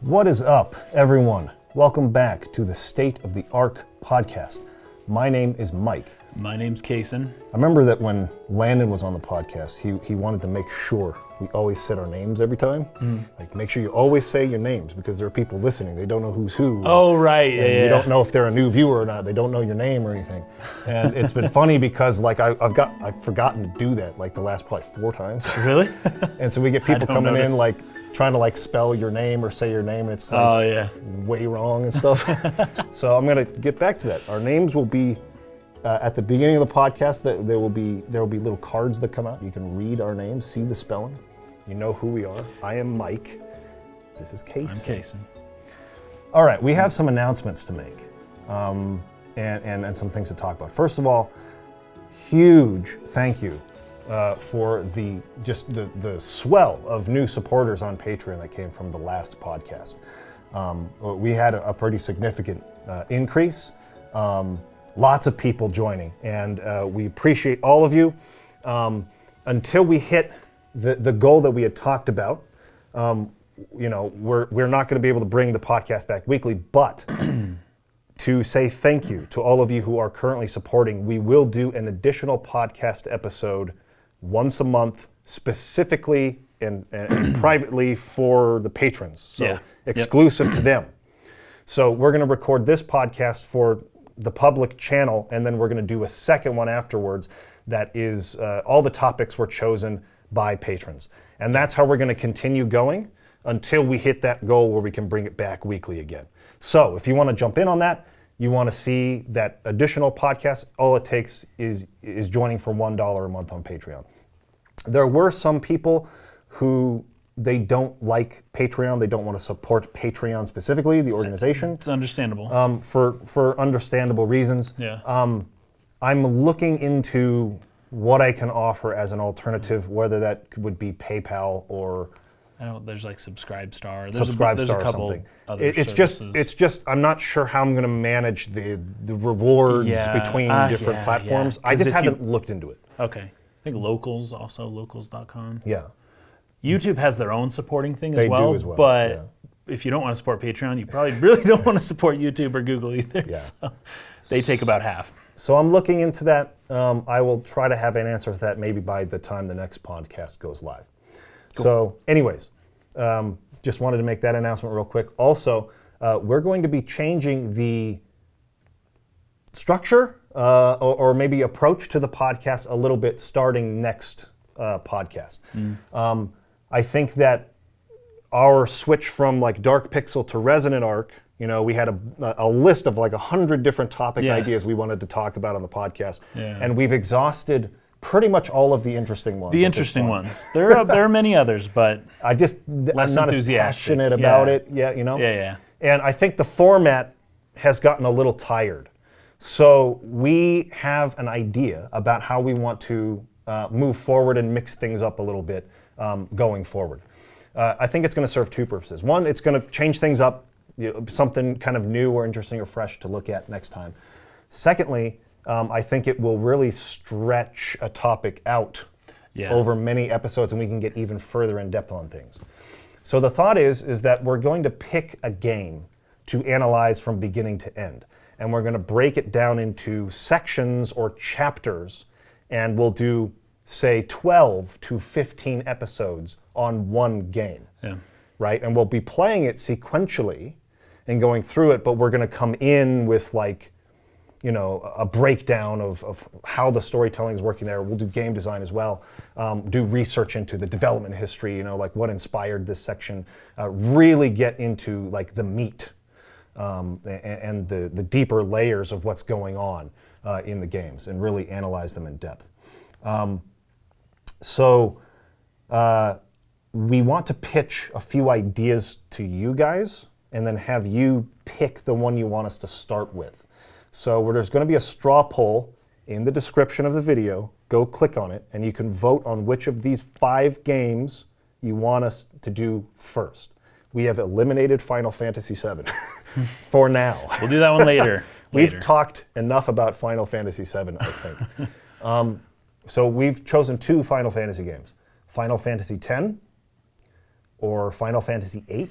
What is up, everyone? Welcome back to the State of the Arc podcast. My name is Mike. My name's Kaysen. I remember that when Landon was on the podcast, he wanted to make sure we always said our names every time. Like, make sure you always say your names because there are people listening. They don't know who's who. Oh, right. Yeah. You don't know if they're a new viewer or not. They don't know your name or anything. And it's been funny because like I've forgotten to do that like the last probably 4 times. Really? And so we get people coming notice. in like trying to like spell your name or say your name, and it's like way wrong and stuff. So I'm gonna get back to that. Our names will be at the beginning of the podcast. There will be little cards that come out. You can read our names, see the spelling. You know who we are. I am Mike. This is Kaysen. I'm Kaysen. All right, we have some announcements to make, and some things to talk about. First of all, huge thank you for the swell of new supporters on Patreon that came from the last podcast. We had a pretty significant increase. Lots of people joining, and we appreciate all of you. Until we hit the goal that we had talked about, you know, we're not going to be able to bring the podcast back weekly, but to say thank you to all of you who are currently supporting, we will do an additional podcast episode once a month, specifically and privately for the patrons, so exclusive to them. So we're going to record this podcast for the public channel, and then we're going to do a second one afterwards that is all the topics were chosen by patrons. And that's how we're going to continue going until we hit that goal where we can bring it back weekly again. So if you want to jump in on that, you want to see that additional podcast, all it takes is joining for $1 a month on Patreon. There were some people who they don't like Patreon. They don't want to support Patreon specifically, the organization. It's understandable. For understandable reasons. Yeah. I'm looking into what I can offer as an alternative, whether that would be PayPal or I know there's like Subscribestar. There's a couple something. It's just I'm not sure how I'm going to manage the rewards between different platforms. I just haven't looked into it. Okay. I think Locals also, locals.com. Yeah. YouTube has their own supporting thing They as well. do as well, but if you don't want to support Patreon, you probably really don't want to support YouTube or Google either. Yeah. So they take about half. So I'm looking into that. I will try to have an answer to that maybe by the time the next podcast goes live. Cool. So anyways, just wanted to make that announcement real quick. Also, we're going to be changing the structure or maybe approach to the podcast a little bit starting next podcast. I think that our switch from like Dark Pixel to Resonant Arc, you know, we had a list of like 100 different topic ideas we wanted to talk about on the podcast, and we've exhausted pretty much all of the interesting ones. The interesting ones. There are many others, but I'm not as passionate about it yet, you know? Yeah. And I think the format has gotten a little tired. So we have an idea about how we want to move forward and mix things up a little bit going forward. I think it's going to serve 2 purposes. One, it's going to change things up, something kind of new or interesting or fresh to look at next time. Secondly, I think it will really stretch a topic out over many episodes, and we can get even further in depth on things. So the thought is that we're going to pick a game to analyze from beginning to end, and we're going to break it down into sections or chapters, and we'll do, say, 12 to 15 episodes on one game, right? And we'll be playing it sequentially and going through it, but we're going to come in with like, you know, a breakdown of how the storytelling is working there. We'll do game design as well, do research into the development history, you know, like what inspired this section, really get into like the meat and the deeper layers of what's going on in the games and really analyze them in depth. So we want to pitch a few ideas to you guys and then have you pick the one you want us to start with. So there's going to be a straw poll in the description of the video. Go click on it, and you can vote on which of these 5 games you want us to do first. We have eliminated Final Fantasy VII for now. We'll do that one later. We've talked enough about Final Fantasy VII, I think. So we've chosen 2 Final Fantasy games, Final Fantasy X or Final Fantasy VIII.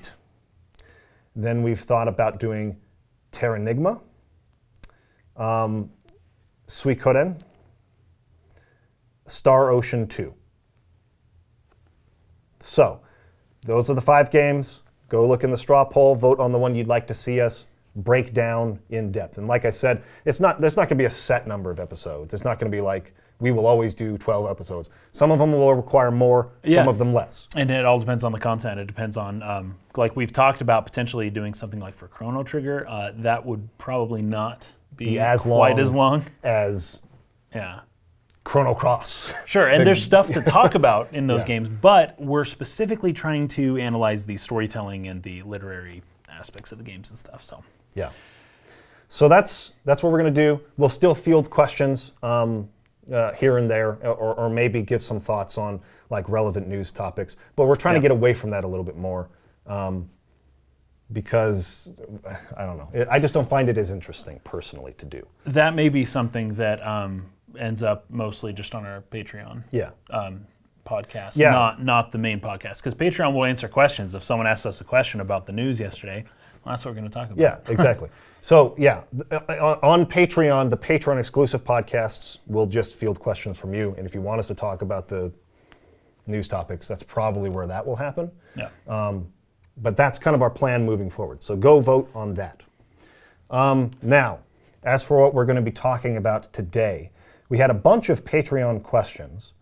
Then we've thought about doing Terranigma, Suikoden, Star Ocean 2. So, those are the 5 games. Go look in the straw poll, vote on the one you'd like to see us break down in depth. And like I said, there's not going to be a set number of episodes. It's not going to be like, we will always do 12 episodes. Some of them will require more, some of them less. And it all depends on the content. It depends on, like we've talked about potentially doing something like for Chrono Trigger. That would probably not be as quite as long as yeah. Chrono Cross. Sure, and there's stuff to talk about in those games, but we're specifically trying to analyze the storytelling and the literary aspects of the games and stuff. So yeah. So that's what we're going to do. We'll still field questions here and there, or maybe give some thoughts on like relevant news topics. But we're trying to get away from that a little bit more because I don't know. I just don't find it as interesting personally to do. That may be something that ends up mostly just on our Patreon. Yeah. Podcast, Yeah. not the main podcast, because Patreon will answer questions. If someone asked us a question about the news yesterday, well, that's what we're going to talk about. Yeah, exactly. So yeah, on Patreon, the Patreon exclusive podcasts will just field questions from you, and if you want us to talk about the news topics, that's probably where that will happen. Yeah. But that's kind of our plan moving forward. So go vote on that. Now, as for what we're going to be talking about today, we had a bunch of Patreon questions.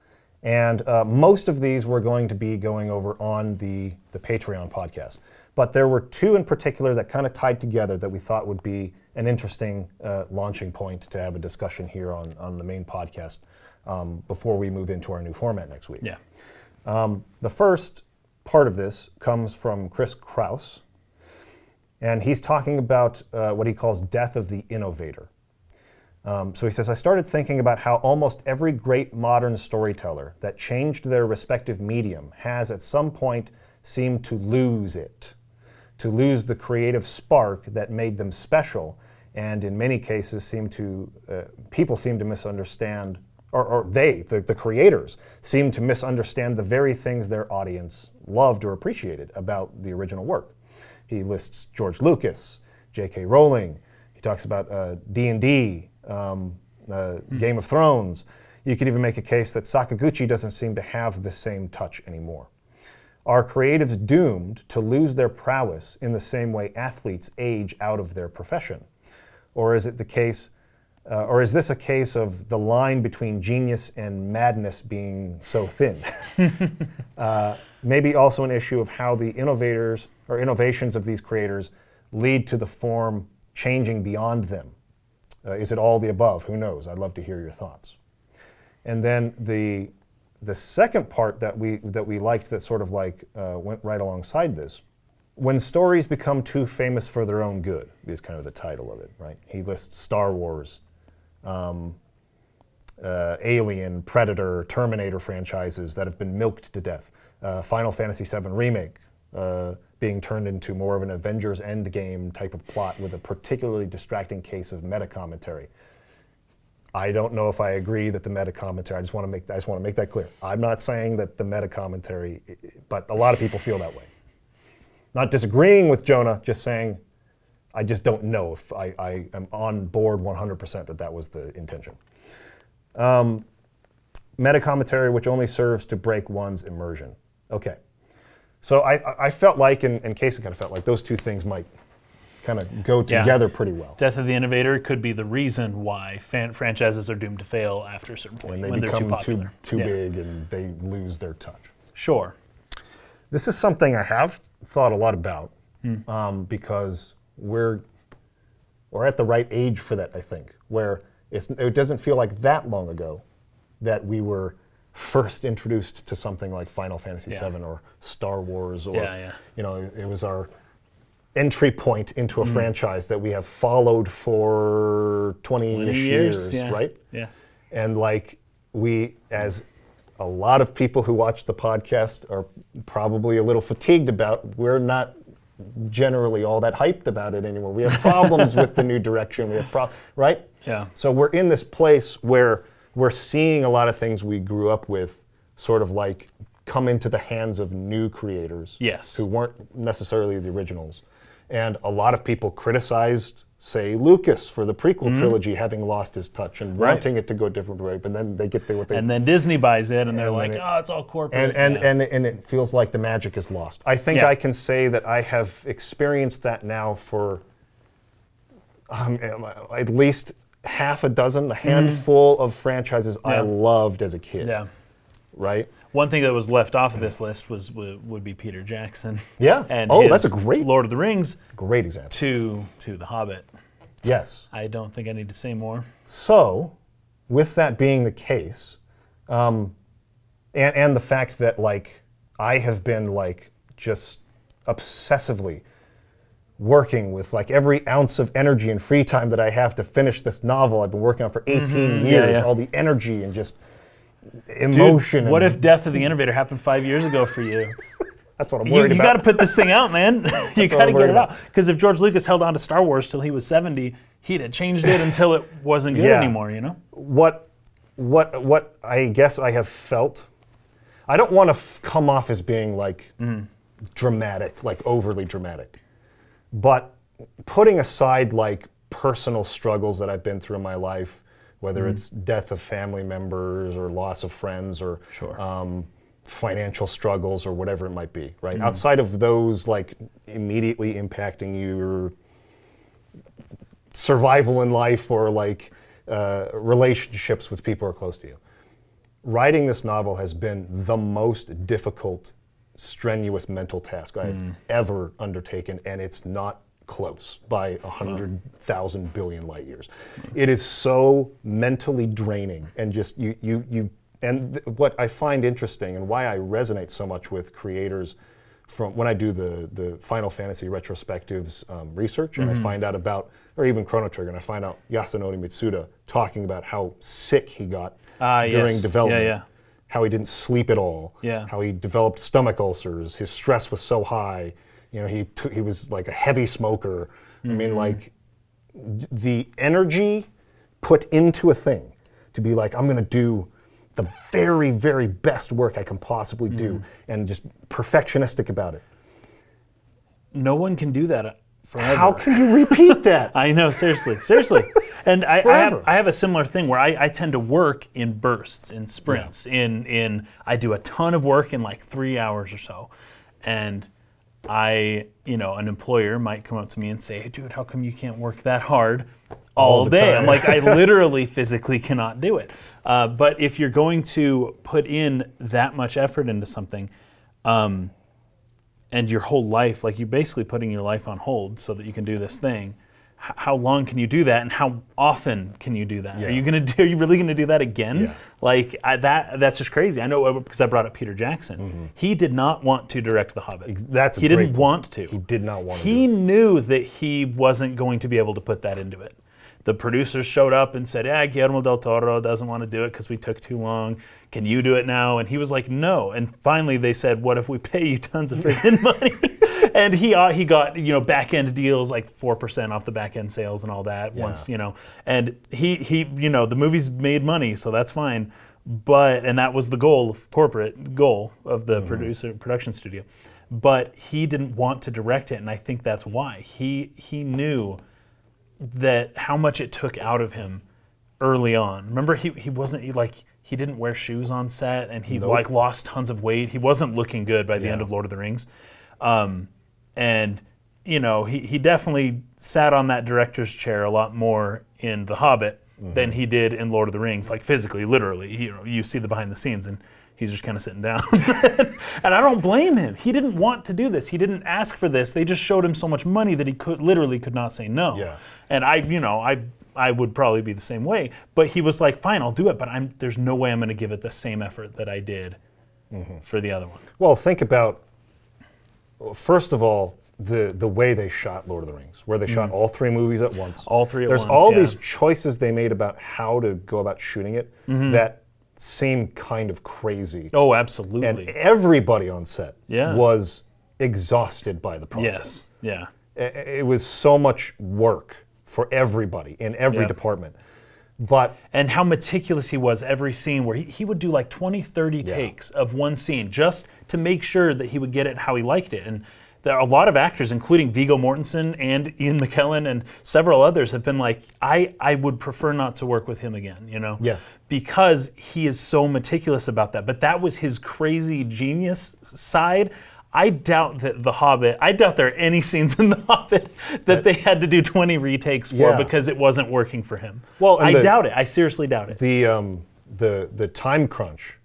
And most of these we're going to be going over on the Patreon podcast. But there were 2 in particular that kind of tied together that we thought would be an interesting launching point to have a discussion here on the main podcast before we move into our new format next week. Yeah. The first part of this comes from Chris Kraus. And he's talking about what he calls death of the innovator. So he says, I started thinking about how almost every great modern storyteller that changed their respective medium has at some point seemed to lose it, to lose the creative spark that made them special, and in many cases people seem to misunderstand, or the creators, seem to misunderstand the very things their audience loved or appreciated about the original work. He lists George Lucas, J.K. Rowling, he talks about D&D, Game of Thrones. You could even make a case that Sakaguchi doesn't seem to have the same touch anymore. Are creatives doomed to lose their prowess in the same way athletes age out of their profession? Or is it the case, or is this a case of the line between genius and madness being so thin? Maybe also an issue of how the innovators or innovations of these creators lead to the form changing beyond them. Is it all the above? Who knows? I'd love to hear your thoughts. And then the second part that we liked that sort of like went right alongside this, when stories become too famous for their own good, is kind of the title of it, right? He lists Star Wars, Alien, Predator, Terminator franchises that have been milked to death. Final Fantasy VII Remake being turned into more of an Avengers Endgame type of plot with a particularly distracting case of meta-commentary. I don't know if I agree that the meta-commentary, I just want to make that clear. I'm not saying that the meta-commentary, but a lot of people feel that way. Not disagreeing with Jonah, just saying, I just don't know if I am on board 100% that that was the intention. Meta-commentary which only serves to break one's immersion. Okay. So I felt like, and Casey kind of felt like, those 2 things might kind of go together pretty well. Death of the innovator could be the reason why franchises are doomed to fail after a certain point, when they become too big and they lose their touch. Sure. This is something I have thought a lot about because we're at the right age for that, I think, where it doesn't feel like that long ago that we were first introduced to something like Final Fantasy VII or Star Wars, or you know, it was our entry point into a franchise that we have followed for 20-ish years, right? Yeah. And like as a lot of people who watch the podcast are probably a little fatigued about, we're not generally all that hyped about it anymore. We have problems with the new direction. We have right? Yeah. So we're in this place where we're seeing a lot of things we grew up with sort of like come into the hands of new creators who weren't necessarily the originals. And a lot of people criticized, say, Lucas for the prequel trilogy having lost his touch and wanting it to go a different way, but then they get what they... And then Disney buys it, and they're like, oh, it's all corporate. And it feels like the magic is lost. I think I can say that I have experienced that now for at least half a dozen, a handful of franchises I loved as a kid. Yeah. Right? One thing that was left off of this list would be Peter Jackson. Yeah. And that's a great Lord of the Rings. Great example. To The Hobbit. Yes. I don't think I need to say more. So, with that being the case, and the fact that like I have been like just obsessively working with like every ounce of energy and free time that I have to finish this novel I've been working on for 18 years, all the energy and just emotion. Dude, what if Death of the Innovator happened 5 years ago for you? That's what I'm worried about. You got to put this thing out, man. You got to get it out. Because if George Lucas held on to Star Wars till he was 70, he'd have changed it until it wasn't good anymore, you know? What I guess I have felt, I don't want to come off as being like dramatic, like overly dramatic. But putting aside like personal struggles that I've been through in my life, whether it's death of family members or loss of friends or financial struggles or whatever it might be, right? Outside of those like immediately impacting your survival in life or like relationships with people who are close to you. Writing this novel has been the most difficult, strenuous mental task I've ever undertaken, and it's not close by 100,000 billion light years. It is so mentally draining, and just what I find interesting and why I resonate so much with creators from when I do the Final Fantasy retrospectives research, and I find out about, or even Chrono Trigger, and I find out Yasunori Mitsuda talking about how sick he got during development. How he didn't sleep at all, how he developed stomach ulcers, his stress was so high, you know, he was like a heavy smoker. I mean, like, the energy put into a thing to be like, I'm gonna do the very, very best work I can possibly do, and just perfectionistic about it. No one can do that forever. How can you repeat that? I know, seriously. And I have a similar thing where I tend to work in bursts, in sprints. I do a ton of work in like 3 hours or so. And an employer might come up to me and say, hey, dude, how come you can't work that hard all day? I'm like, I literally physically cannot do it. But if you're going to put in that much effort into something, and your whole life, like you're basically putting your life on hold so that you can do this thing, how long can you do that, and how often can you do that? Are you really gonna do that again? Like that's just crazy. I know because I brought up Peter Jackson. He did not want to direct The Hobbit. He didn't want to. He did not want to. He knew that he wasn't going to be able to put that into it. The producers showed up and said, Guillermo del Toro doesn't want to do it because we took too long. Can you do it now? And he was like, no. And finally they said, what if we pay you tons of freaking money? And he got back-end deals, like 4% off the back-end sales and all that once, And he the movie's made money, so that's fine. And that was the corporate goal of the production studio. But he didn't want to direct it, and I think that's why. He knew that how much it took out of him early on. Remember, he didn't wear shoes on set, and he lost tons of weight. He wasn't looking good by the end of Lord of the Rings. And he definitely sat on that director's chair a lot more in The Hobbit than he did in Lord of the Rings, like physically, literally. You see the behind the scenes, and he's just kind of sitting down. And I don't blame him. He didn't want to do this. He didn't ask for this. They just showed him so much money that he literally could not say no. Yeah. And I would probably be the same way. But he was like, fine, I'll do it, but there's no way I'm going to give it the same effort that I did for the other one. Well, think about, first of all, the way they shot Lord of the Rings, where they shot all 3 movies at once. All 3 at once, There's all these choices they made about how to go about shooting it that seem kind of crazy. Oh, absolutely. And everybody on set was exhausted by the process. Yes, It was so much work for everybody in every department. And how meticulous he was every scene, where he would do like 20, 30 takes of one scene just to make sure that he would get it how he liked it. And a lot of actors, including Viggo Mortensen and Ian McKellen and several others, have been like, I would prefer not to work with him again, you know? Yeah. Because he is so meticulous about that. But that was his crazy genius side. I doubt that I doubt there are any scenes in The Hobbit that they had to do 20 retakes for because it wasn't working for him. Well, I doubt it. I seriously doubt it. The time crunch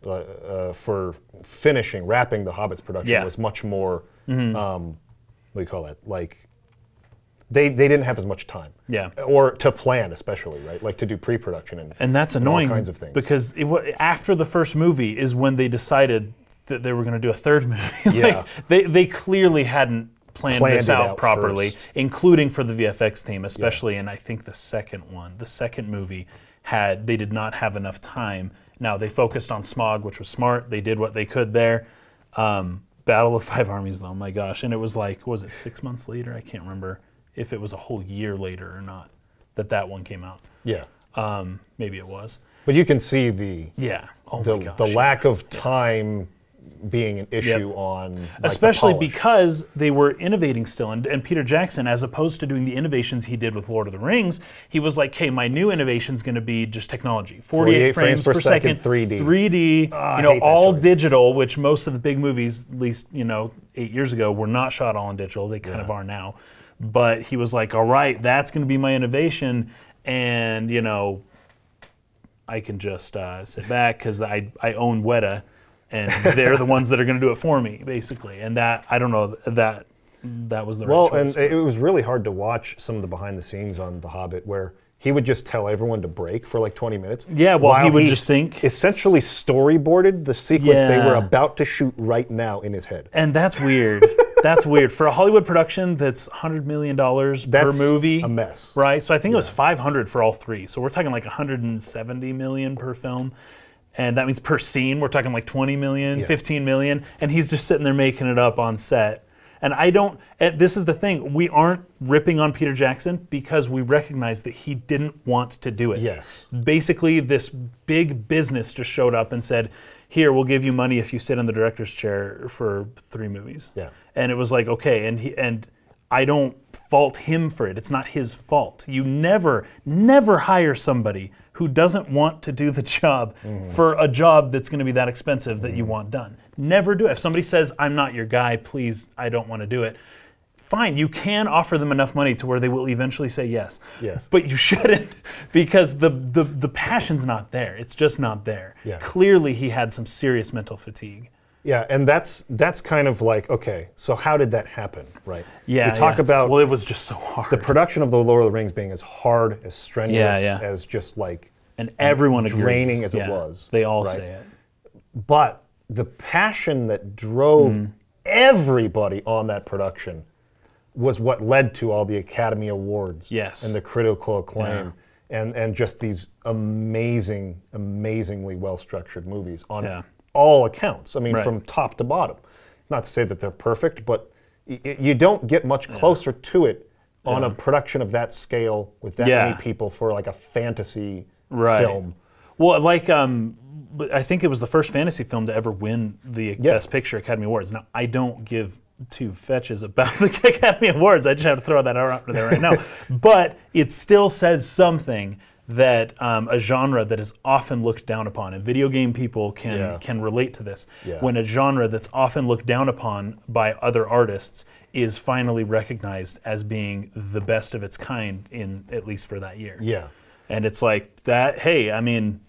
for wrapping The Hobbit's production was much more, what do you call that? Like, they didn't have as much time. Yeah. Or to plan, especially, right? Like to do pre-production and that's annoying all kinds of things. Because after the first movie is when they decided that they were going to do a third movie. Like, they clearly hadn't planned this out properly, including for the VFX team, especially in I think the second one. The second movie they did not have enough time. Now they focused on Smaug, which was smart. They did what they could there. Battle of Five Armies, though, my gosh. And it was like, was it 6 months later? I can't remember if it was a whole year later or not that one came out. Yeah. Maybe it was. But you can see the lack of time being an issue on like, especially because they were innovating still, and Peter Jackson, as opposed to doing the innovations he did with Lord of the Rings, he was like, hey, my new innovation is going to be just technology, 48 frames per second, 3D, all digital, which most of the big movies, at least 8 years ago, were not shot all in digital. They kind of are now, but he was like, all right, that's going to be my innovation, and I can just sit back because I own Weta. And they're the ones that are going to do it for me, basically. And I don't know, that was the right choice. And it was really hard to watch some of the behind the scenes on The Hobbit where he would just tell everyone to break for like 20 minutes. Yeah, while he would just think. Essentially storyboarded the sequence they were about to shoot right now in his head. And that's weird. That's weird. For a Hollywood production that's $100 million per movie. A mess. Right? So I think it was $500 for all three. So we're talking like $170 million per film. And that means per scene, we're talking like 20 million, 15 million, and he's just sitting there making it up on set. And this is the thing, we aren't ripping on Peter Jackson because we recognize that he didn't want to do it. Yes. Basically, this big business just showed up and said, here, we'll give you money if you sit in the director's chair for 3 movies. Yeah. And it was like, okay, and I don't fault him for it. It's not his fault. You never hire somebody who doesn't want to do the job for a job that's going to be that expensive that you want done. Never do it. If somebody says, I'm not your guy, please, I don't want to do it, fine, you can offer them enough money to where they will eventually say yes. Yes. But you shouldn't, because the passion's not there. It's just not there. Yeah. Clearly he had some serious mental fatigue. Yeah, and that's kind of like, okay, so how did that happen, right? Yeah, we talk about well, it was just so hard. The production of The Lord of the Rings being as hard, as strenuous, as just like and everyone draining agrees. as it was. They all say it. But the passion that drove everybody on that production was what led to all the Academy Awards and the critical acclaim and just these amazingly well-structured movies on all accounts. I mean, from top to bottom. Not to say that they're perfect, but you don't get much closer to it on a production of that scale with that many people for like a fantasy film. Well, like I think it was the first fantasy film to ever win the Best Picture Academy Awards. Now, I don't give two fetches about the Academy Awards. I just have to throw that out there right now. But it still says something that a genre that is often looked down upon, and video game people can relate to this, when a genre that's often looked down upon by other artists is finally recognized as being the best of its kind, at least for that year. Yeah. And it's like that, hey, I mean,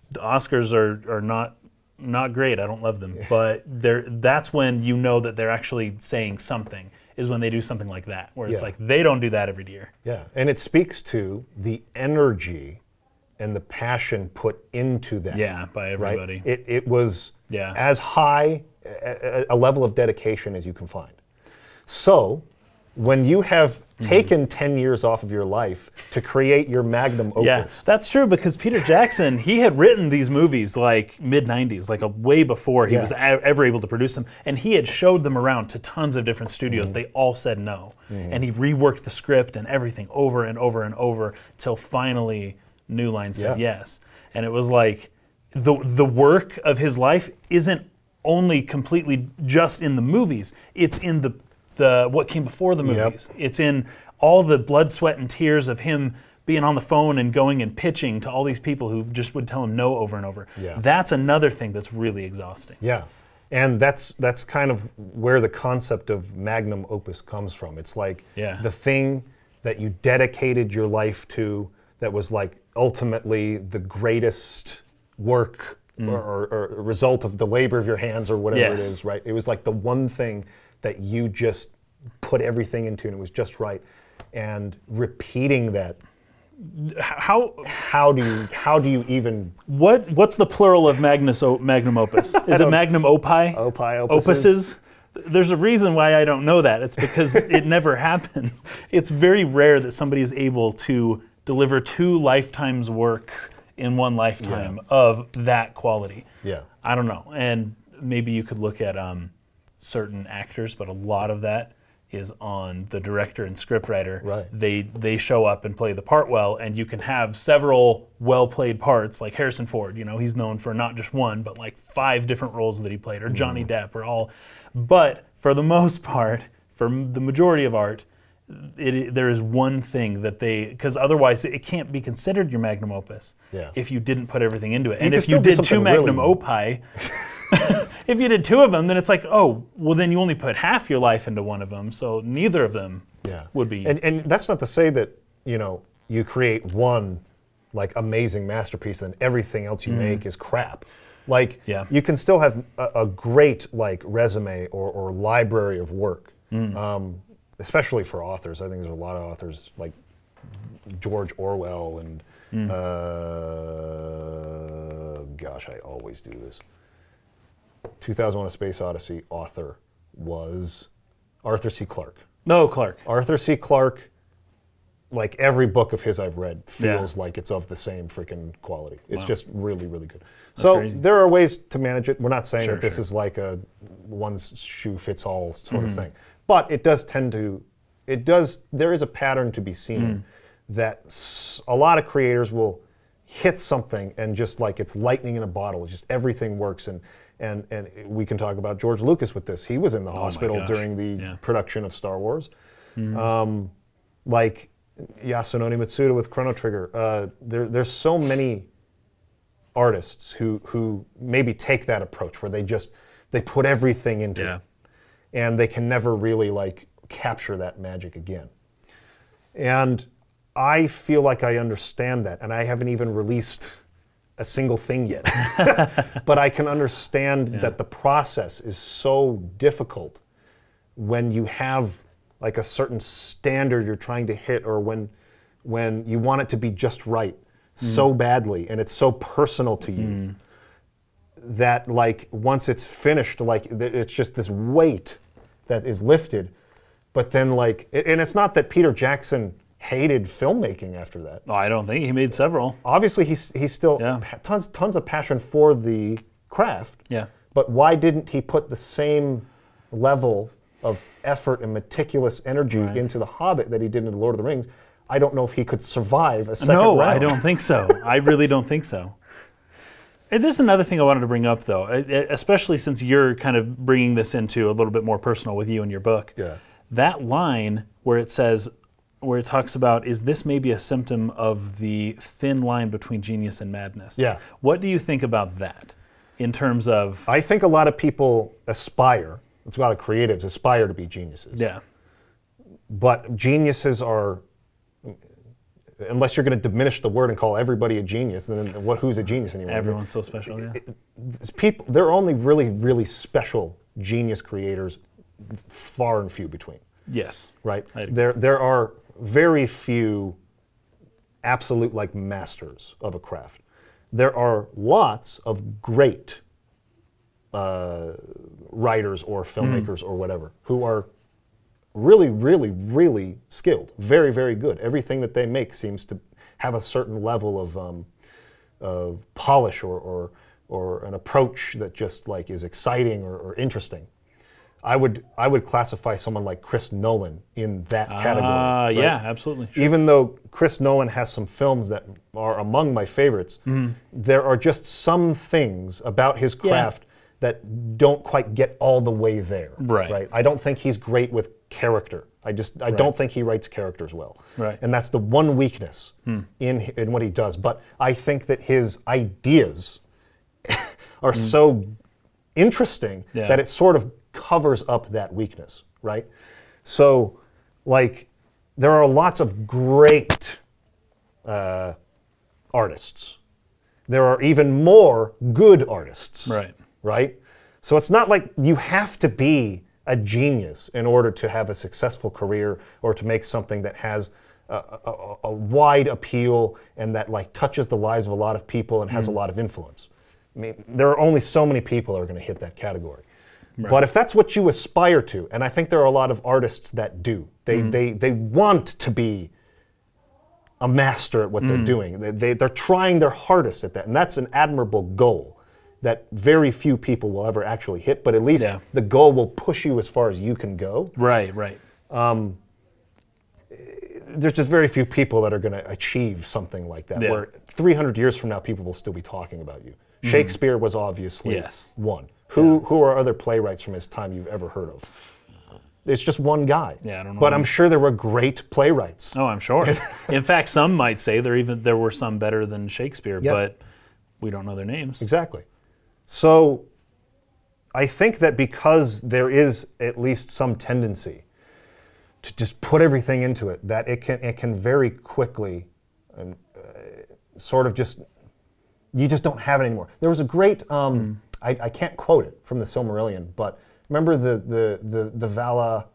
the Oscars are not great, I don't love them, but that's when you know that they're actually saying something, is when they do something like that, where it's like, they don't do that every year. Yeah, and it speaks to the energy and the passion put into that. Yeah, by everybody. Right? It was as high a level of dedication as you can find. So, when you have taken 10 years off of your life to create your magnum opus. Yeah, that's true, because Peter Jackson, he had written these movies like mid-90s, like way before he was ever able to produce them, and he had showed them around to tons of different studios. They all said no. And he reworked the script and everything over and over and over till finally New Line said yes. And it was like, the work of his life isn't only completely just in the movies, it's in the what came before the movies. It's in all the blood, sweat, and tears of him being on the phone and going and pitching to all these people who just would tell him no over and over. Yeah. That's another thing that's really exhausting. Yeah. And that's kind of where the concept of magnum opus comes from. It's like the thing that you dedicated your life to that was like ultimately the greatest work or result of the labor of your hands or whatever it is, right? It was like the one thing that you just put everything into and it was just right. And repeating that, how do you even what's the plural of magnum opus? Is it magnum opi? Opuses? There's a reason why I don't know that. It's because it never happened. It's very rare that somebody is able to deliver 2 lifetimes work in one lifetime of that quality. Yeah. I don't know. And maybe you could look at certain actors, but a lot of that is on the director and scriptwriter. Right. They show up and play the part well, and you can have several well-played parts, like Harrison Ford. You know, he's known for not just one, but like 5 different roles that he played, or Johnny Depp, or all. But for the most part, for the majority of art, there is one thing that because otherwise it can't be considered your magnum opus if you didn't put everything into it. And if you did 2 magnum opi, if you did 2 of them, then it's like, oh, well then you only put half your life into one of them, so neither of them would be. And that's not to say that, you know, you create one like amazing masterpiece and everything else you make is crap. Like you can still have a great like resume or library of work. Especially for authors. I think there's a lot of authors like George Orwell and gosh, I always do this. 2001: A Space Odyssey author was Arthur C. Clarke. No, Clarke. Arthur C. Clarke, like every book of his I've read, feels like it's of the same freaking quality. It's just really, really good. That's so crazy. there are ways to manage it. We're not saying that this is like a one-shoe-fits-all sort of thing. But it does tend to, there is a pattern to be seen that a lot of creators will hit something and just like it's lightning in a bottle, just everything works. And we can talk about George Lucas with this. He was in the hospital during the production of Star Wars. Like Yasunori Mitsuda with Chrono Trigger. There's so many artists who maybe take that approach where they put everything into it. And they can never really like capture that magic again. And I feel like I understand that, and I haven't even released a single thing yet. But I can understand that the process is so difficult when you have like a certain standard you're trying to hit, or when you want it to be just right so badly, and it's so personal to you. That like once it's finished, like it's just this weight that is lifted. But then like, and it's not that Peter Jackson hated filmmaking after that. Oh, I don't think he made several. Obviously, he's still tons of passion for the craft. Yeah. But why didn't he put the same level of effort and meticulous energy into The Hobbit that he did in The Lord of the Rings? I don't know if he could survive a second round. No, I don't think so. I really don't think so. And this is another thing I wanted to bring up, though, especially since you're kind of bringing this into a little bit more personal with you in your book. Yeah. That line where it says, where it talks about, is this maybe a symptom of the thin line between genius and madness? Yeah. What do you think about that in terms of... I think a lot of people aspire, a lot of creatives aspire to be geniuses. Yeah. But geniuses are... Unless you're going to diminish the word and call everybody a genius, then who's a genius anymore? Everyone's so special, yeah. There are only really, really special genius creators, far and few between. Yes. Right? There are very few absolute like masters of a craft. There are lots of great writers or filmmakers or whatever who are really, really, really skilled, very, very good. Everything that they make seems to have a certain level of polish or an approach that just like is exciting or interesting. I would classify someone like Chris Nolan in that category. Right? Yeah, absolutely. Sure. Even though Chris Nolan has some films that are among my favorites, there are just some things about his craft that don't quite get all the way there. Right. I don't think he's great with character. I don't think he writes characters well. Right. And that's the one weakness in what he does. But I think that his ideas are so interesting that it sort of covers up that weakness, right? So, like, there are lots of great artists. There are even more good artists. Right. Right? So it's not like you have to be a genius in order to have a successful career or to make something that has a wide appeal and that like touches the lives of a lot of people and has a lot of influence. I mean, there are only so many people that are going to hit that category. Right. But if that's what you aspire to, and I think there are a lot of artists that do, they want to be a master at what they're doing. They're trying their hardest at that, and that's an admirable goal that very few people will ever actually hit, but at least the goal will push you as far as you can go. Right, right. There's just very few people that are going to achieve something like that, where 300 years from now, people will still be talking about you. Shakespeare was obviously one. Who are other playwrights from his time you've ever heard of? It's just one guy. Yeah, I don't know. But I'm sure there were great playwrights. Oh, I'm sure. In fact, some might say there were some better than Shakespeare, but we don't know their names. Exactly. So I think that because there is at least some tendency to just put everything into it, that it can very quickly sort of just, you just don't have it anymore. There was a great, I can't quote it from the Silmarillion, but remember the Vala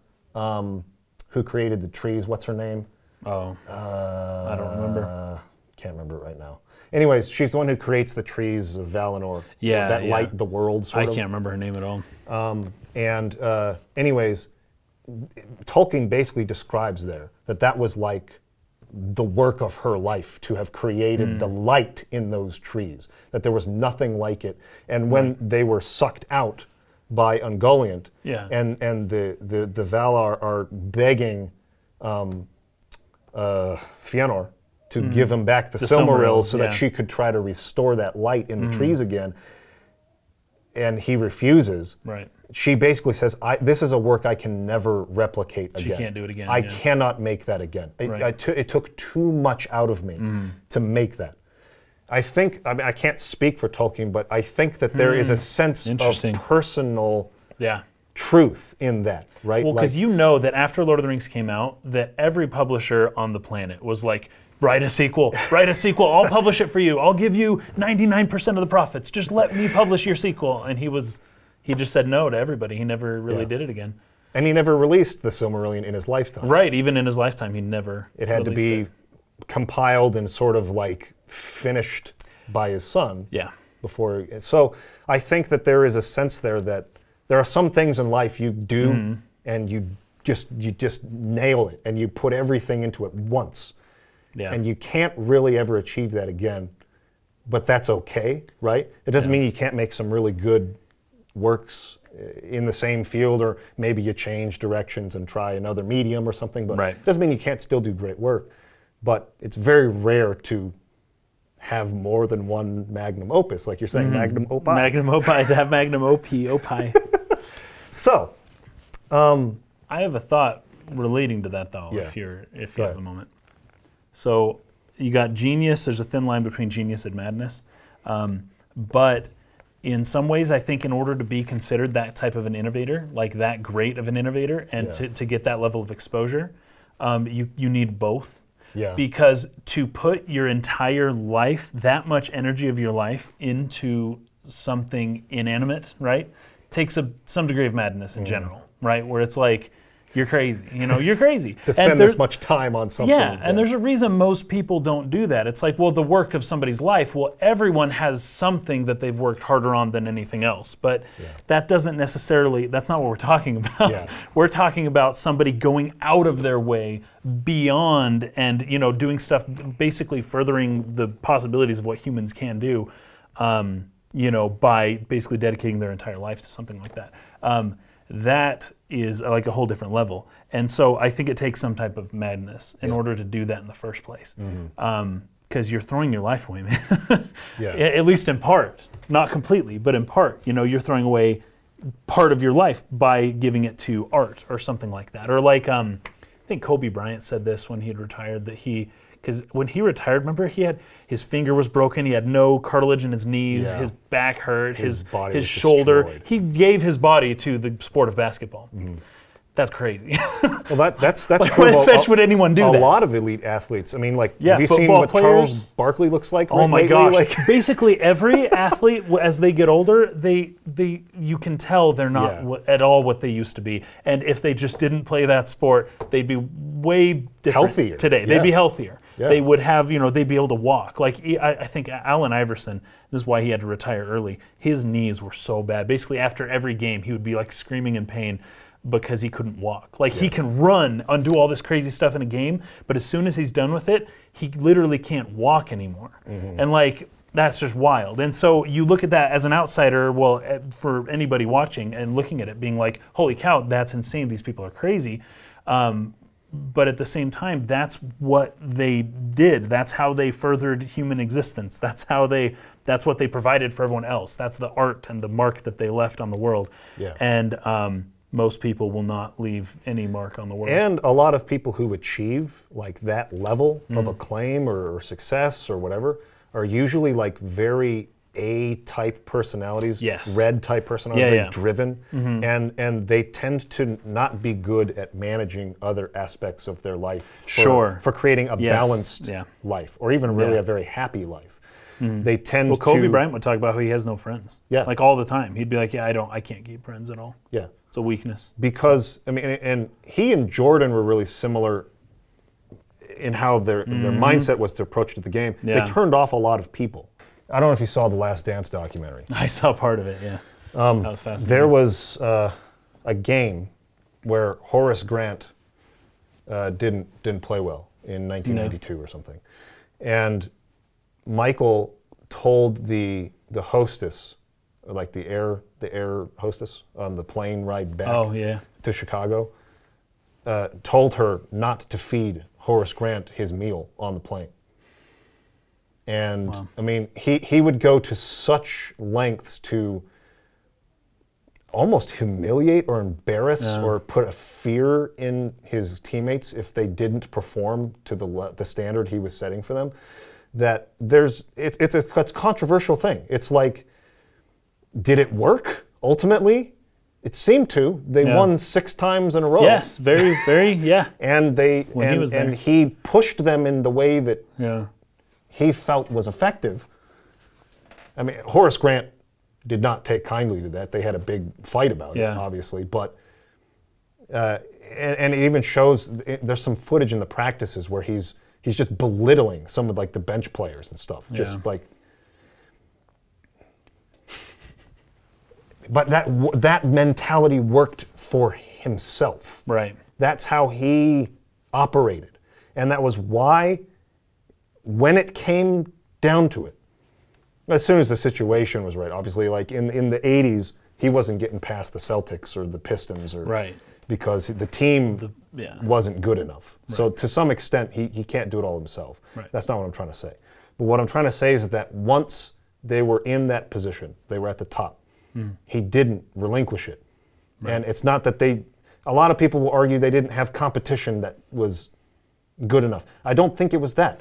who created the trees, what's her name? Oh, I don't remember. Can't remember it right now. Anyways, she's the one who creates the trees of Valinor that light the world, sort of. I can't remember her name at all. Anyways, Tolkien basically describes there that was like the work of her life to have created the light in those trees, that there was nothing like it. And when they were sucked out by Ungoliant, and the Valar are begging Fëanor to give him back the Silmaril so that she could try to restore that light in the trees again, and he refuses. Right. She basically says, this is a work I can never replicate again. She can't do it again. I cannot make that again. It took too much out of me to make that. I think, I mean, I can't speak for Tolkien, but I think that there is a sense of personal truth in that, right? Well, because you know that after Lord of the Rings came out, that every publisher on the planet was like, write a sequel, I'll publish it for you. I'll give you 99% of the profits. Just let me publish your sequel. And he just said no to everybody. He never really did it again. And he never released the Silmarillion in his lifetime. Right, even in his lifetime, he never It had to be compiled and sort of like finished by his son. Yeah. Before. So I think that there is a sense there that there are some things in life you do and you just nail it and you put everything into it once. Yeah. And you can't really ever achieve that again, but that's okay, right? It doesn't mean you can't make some really good works in the same field, or maybe you change directions and try another medium or something, but it doesn't mean you can't still do great work. But it's very rare to have more than one magnum opus, like you're saying, magnum opus. Magnum opus, to have magnum opus. So, I have a thought relating to that, though, if you have a moment. So you got genius. There's a thin line between genius and madness. But in some ways, I think in order to be considered that type of an innovator, like that great of an innovator, and to get that level of exposure, you need both. Yeah. Because to put your entire life, that much energy of your life into something inanimate, right, takes some degree of madness in general, right? Where it's like, you're crazy. You're crazy. To spend this much time on something. Yeah, and there's a reason most people don't do that. It's like, well, the work of somebody's life, well, everyone has something that they've worked harder on than anything else. But that doesn't necessarily, that's not what we're talking about. Yeah. We're talking about somebody going out of their way beyond and, doing stuff, basically furthering the possibilities of what humans can do, by basically dedicating their entire life to something like that. That is like a whole different level. And so I think it takes some type of madness in order to do that in the first place. Because you're throwing your life away, man. At least in part. Not completely, but in part. You're throwing away part of your life by giving it to art or something like that. Or like, I think Kobe Bryant said this when he had retired, that because when he retired, remember, his finger was broken, he had no cartilage in his knees, his back hurt, his shoulder. Destroyed. He gave his body to the sport of basketball. That's crazy. Well, that's Like, true. why the fetch would anyone do that? A lot of elite athletes. I mean, like, Yeah, have you seen football what players. Charles Barkley looks like? Oh my lately? gosh! Like, Basically, every athlete, as they get older, you can tell they're not at all what they used to be. And if they just didn't play that sport, they'd be way different Healthier. today. Yeah. They'd be healthier. Yeah. They would have, they'd be able to walk. Like, I think Allen Iverson, this is why he had to retire early. His knees were so bad. Basically, after every game, he would be like screaming in pain because he couldn't walk. Like, he can run and do all this crazy stuff in a game, but as soon as he's done with it, he literally can't walk anymore. And like, that's just wild. And so you look at that as an outsider, well, for anybody watching and looking at it being like, holy cow, that's insane, these people are crazy. But at the same time, that's what they did. That's how they furthered human existence. That's what they provided for everyone else. That's the art and the mark that they left on the world. Yeah. And most people will not leave any mark on the world. and a lot of people who achieve like that level of acclaim or success or whatever are usually like very A-type personalities, Yes. red-type personalities, Yeah, very yeah. driven, and they tend to not be good at managing other aspects of their life for creating a Yes. balanced Yeah. life, or even really Yeah. a very happy life. They tend Well, Kobe to Bryant would talk about how he has no friends. Yeah. Like all the time. He'd be like, yeah, I can't keep friends at all. yeah. It's a weakness. Because I mean, and he and Jordan were really similar in how their mindset was to approach to the game. Yeah. They turned off a lot of people. I don't know if you saw the Last Dance documentary. I saw part of it, yeah. That was fascinating. There was a game where Horace Grant didn't play well in 1992 or something, and Michael told the hostess, like the air hostess on the plane ride back to Chicago, told her not to feed Horace Grant his meal on the plane. And I mean, he would go to such lengths to almost humiliate or embarrass or put a fear in his teammates if they didn't perform to the standard he was setting for them. That it's a controversial thing. It's like, did it work ultimately? It seemed to. They won 6 times in a row. Yes, very, very, yeah. And he pushed them in the way that he felt was effective. I mean, Horace Grant did not take kindly to that. They had a big fight about it, obviously. But and it even shows, there's some footage in the practices where he's just belittling some of like the bench players and stuff. Just like, but that mentality worked for himself. Right. That's how he operated, and that was why, when it came down to it, as soon as the situation was right, obviously, like in the 80s, he wasn't getting past the Celtics or the Pistons, or because the team wasn't good enough. Right. So to some extent, he can't do it all himself. Right. That's not what I'm trying to say. But what I'm trying to say is that once they were in that position, they were at the top, he didn't relinquish it. Right. And it's not that a lot of people will argue they didn't have competition that was good enough. I don't think it was that.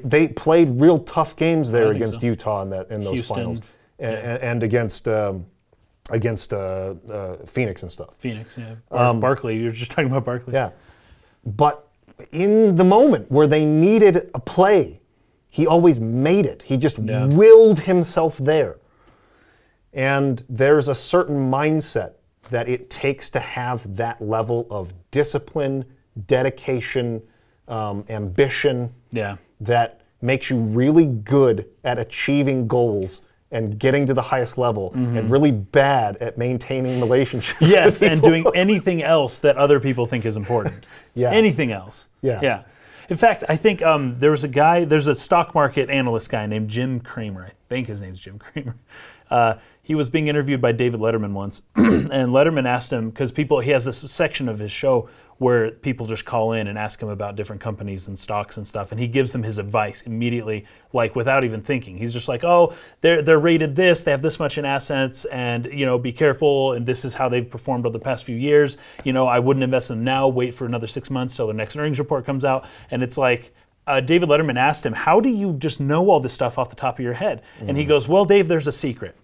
They played real tough games there against Utah in those Houston, finals, and against Phoenix and stuff. Phoenix, yeah. Or Barkley. You were just talking about Barkley. Yeah, but in the moment where they needed a play, he always made it. He just willed himself there. And there's a certain mindset that it takes to have that level of discipline, dedication, ambition. Yeah. That makes you really good at achieving goals and getting to the highest level, and really bad at maintaining relationships. Yes, and doing anything else that other people think is important. Anything else. Yeah. In fact, I think there's a stock market analyst guy named Jim Cramer. I think his name's Jim Cramer. he was being interviewed by David Letterman once, and Letterman asked him, because he has this section of his show where people just call in and ask him about different companies and stocks and stuff, and he gives them his advice immediately, like without even thinking. He's just like, oh, they're rated this, they have this much in assets, and be careful, and this is how they've performed over the past few years. I wouldn't invest in them now, wait for another 6 months till the next earnings report comes out. And it's like, David Letterman asked him, how do you just know all this stuff off the top of your head? And he goes, well, Dave, there's a secret.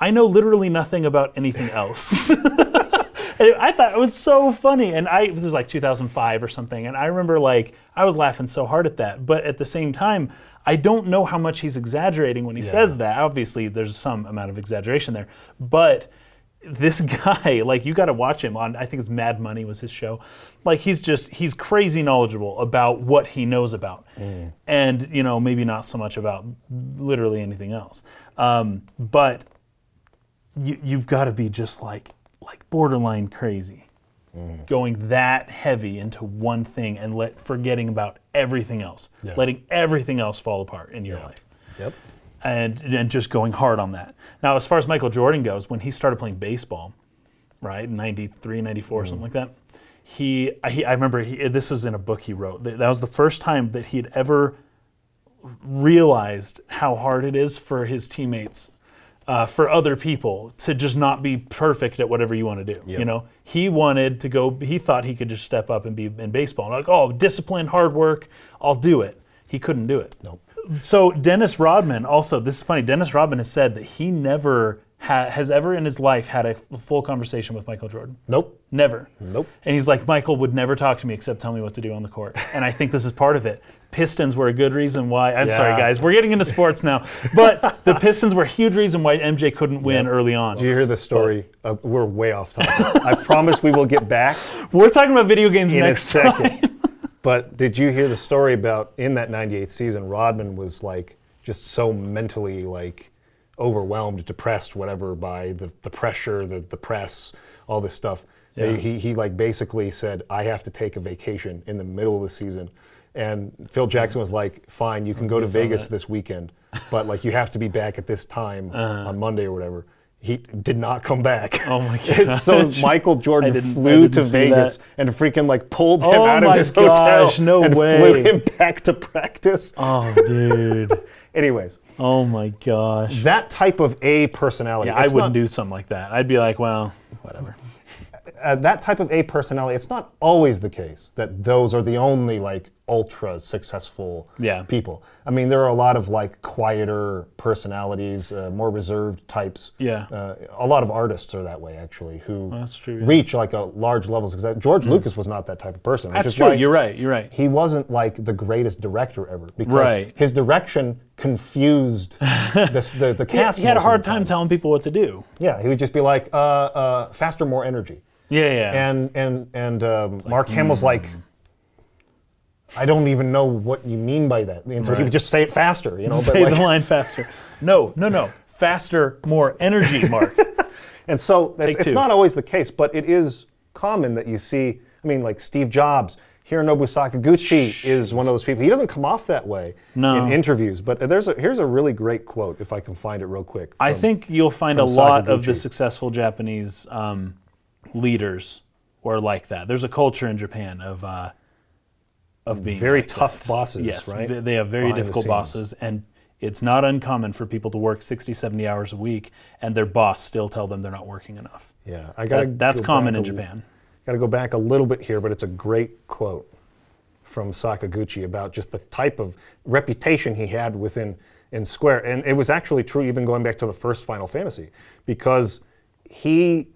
I know literally nothing about anything else. And I thought it was so funny. And this was like 2005 or something. And I remember I was laughing so hard at that. But at the same time, I don't know how much he's exaggerating when he says that. Obviously, there's some amount of exaggeration there. But this guy, you got to watch him on, I think it's Mad Money was his show. He's crazy knowledgeable about what he knows about. And, maybe not so much about literally anything else. But you've got to be just like borderline crazy, going that heavy into one thing and forgetting about everything else, letting everything else fall apart in your life. Yep. And just going hard on that. Now, as far as Michael Jordan goes, when he started playing baseball, right, in 93, 94, something like that, I remember this was in a book he wrote. That was the first time that he had ever realized how hard it is for his teammates, for other people, to just not be perfect at whatever you want to do. Yep. He wanted to go, he thought he could just step up and be in baseball. Oh, discipline, hard work, I'll do it. He couldn't do it. Nope. So Dennis Rodman, also, this is funny, Dennis Rodman has said that he never has ever in his life had a full conversation with Michael Jordan. Nope. Never. Nope. And he's like, Michael would never talk to me except tell me what to do on the court. And I think this is part of it. Pistons were a good reason why, I'm sorry guys, we're getting into sports now, but the Pistons were a huge reason why MJ couldn't win early on. Did you hear the story? We're way off topic. I promise we will get back. We're talking about video games in next a second. time. But did you hear the story about in that 98 season, Rodman was just so mentally overwhelmed, depressed, whatever, by the pressure, the press, all this stuff. Yeah. He basically said, I have to take a vacation in the middle of the season. And Phil Jackson was like, fine, you can go to Vegas this weekend, but you have to be back at this time on Monday or whatever. He did not come back. Oh my god! So Michael Jordan flew to Vegas and freaking pulled him out of his hotel and flew him back to practice. Oh, dude. Anyways. Oh my gosh. That type of A personality. Yeah, I wouldn't do something like that. I'd be like, well, whatever. That type of A personality, it's not always the case that those are the only ultra successful people. I mean, there are a lot of quieter personalities, more reserved types. Yeah. A lot of artists are that way actually, who that's true, yeah. reach a large levels. George Lucas was not that type of person. That's true. You're right. You're right. He wasn't the greatest director ever because his direction confused the cast. He had a hard time telling people what to do. Yeah, he would just be like, faster, more energy. Yeah. And Mark Hamill's like, I don't even know what you mean by that. And so he would just say it faster, Say the line faster. No. Faster, more energy, Mark. And so it's not always the case, but it is common that you see, Steve Jobs, Hironobu Sakaguchi is one of those people. He doesn't come off that way in interviews, but here's a really great quote, if I can find it real quick. I think you'll find a lot of the successful Japanese leaders were like that. There's a culture in Japan of being very tough bosses, yes, right? They have very difficult bosses, and it's not uncommon for people to work 60, 70 hours a week, and their boss still tell them they're not working enough. Yeah, that's common in Japan. Got to go back a little bit here, but it's a great quote from Sakaguchi about just the type of reputation he had in Square, and it was actually true even going back to the first Final Fantasy, because he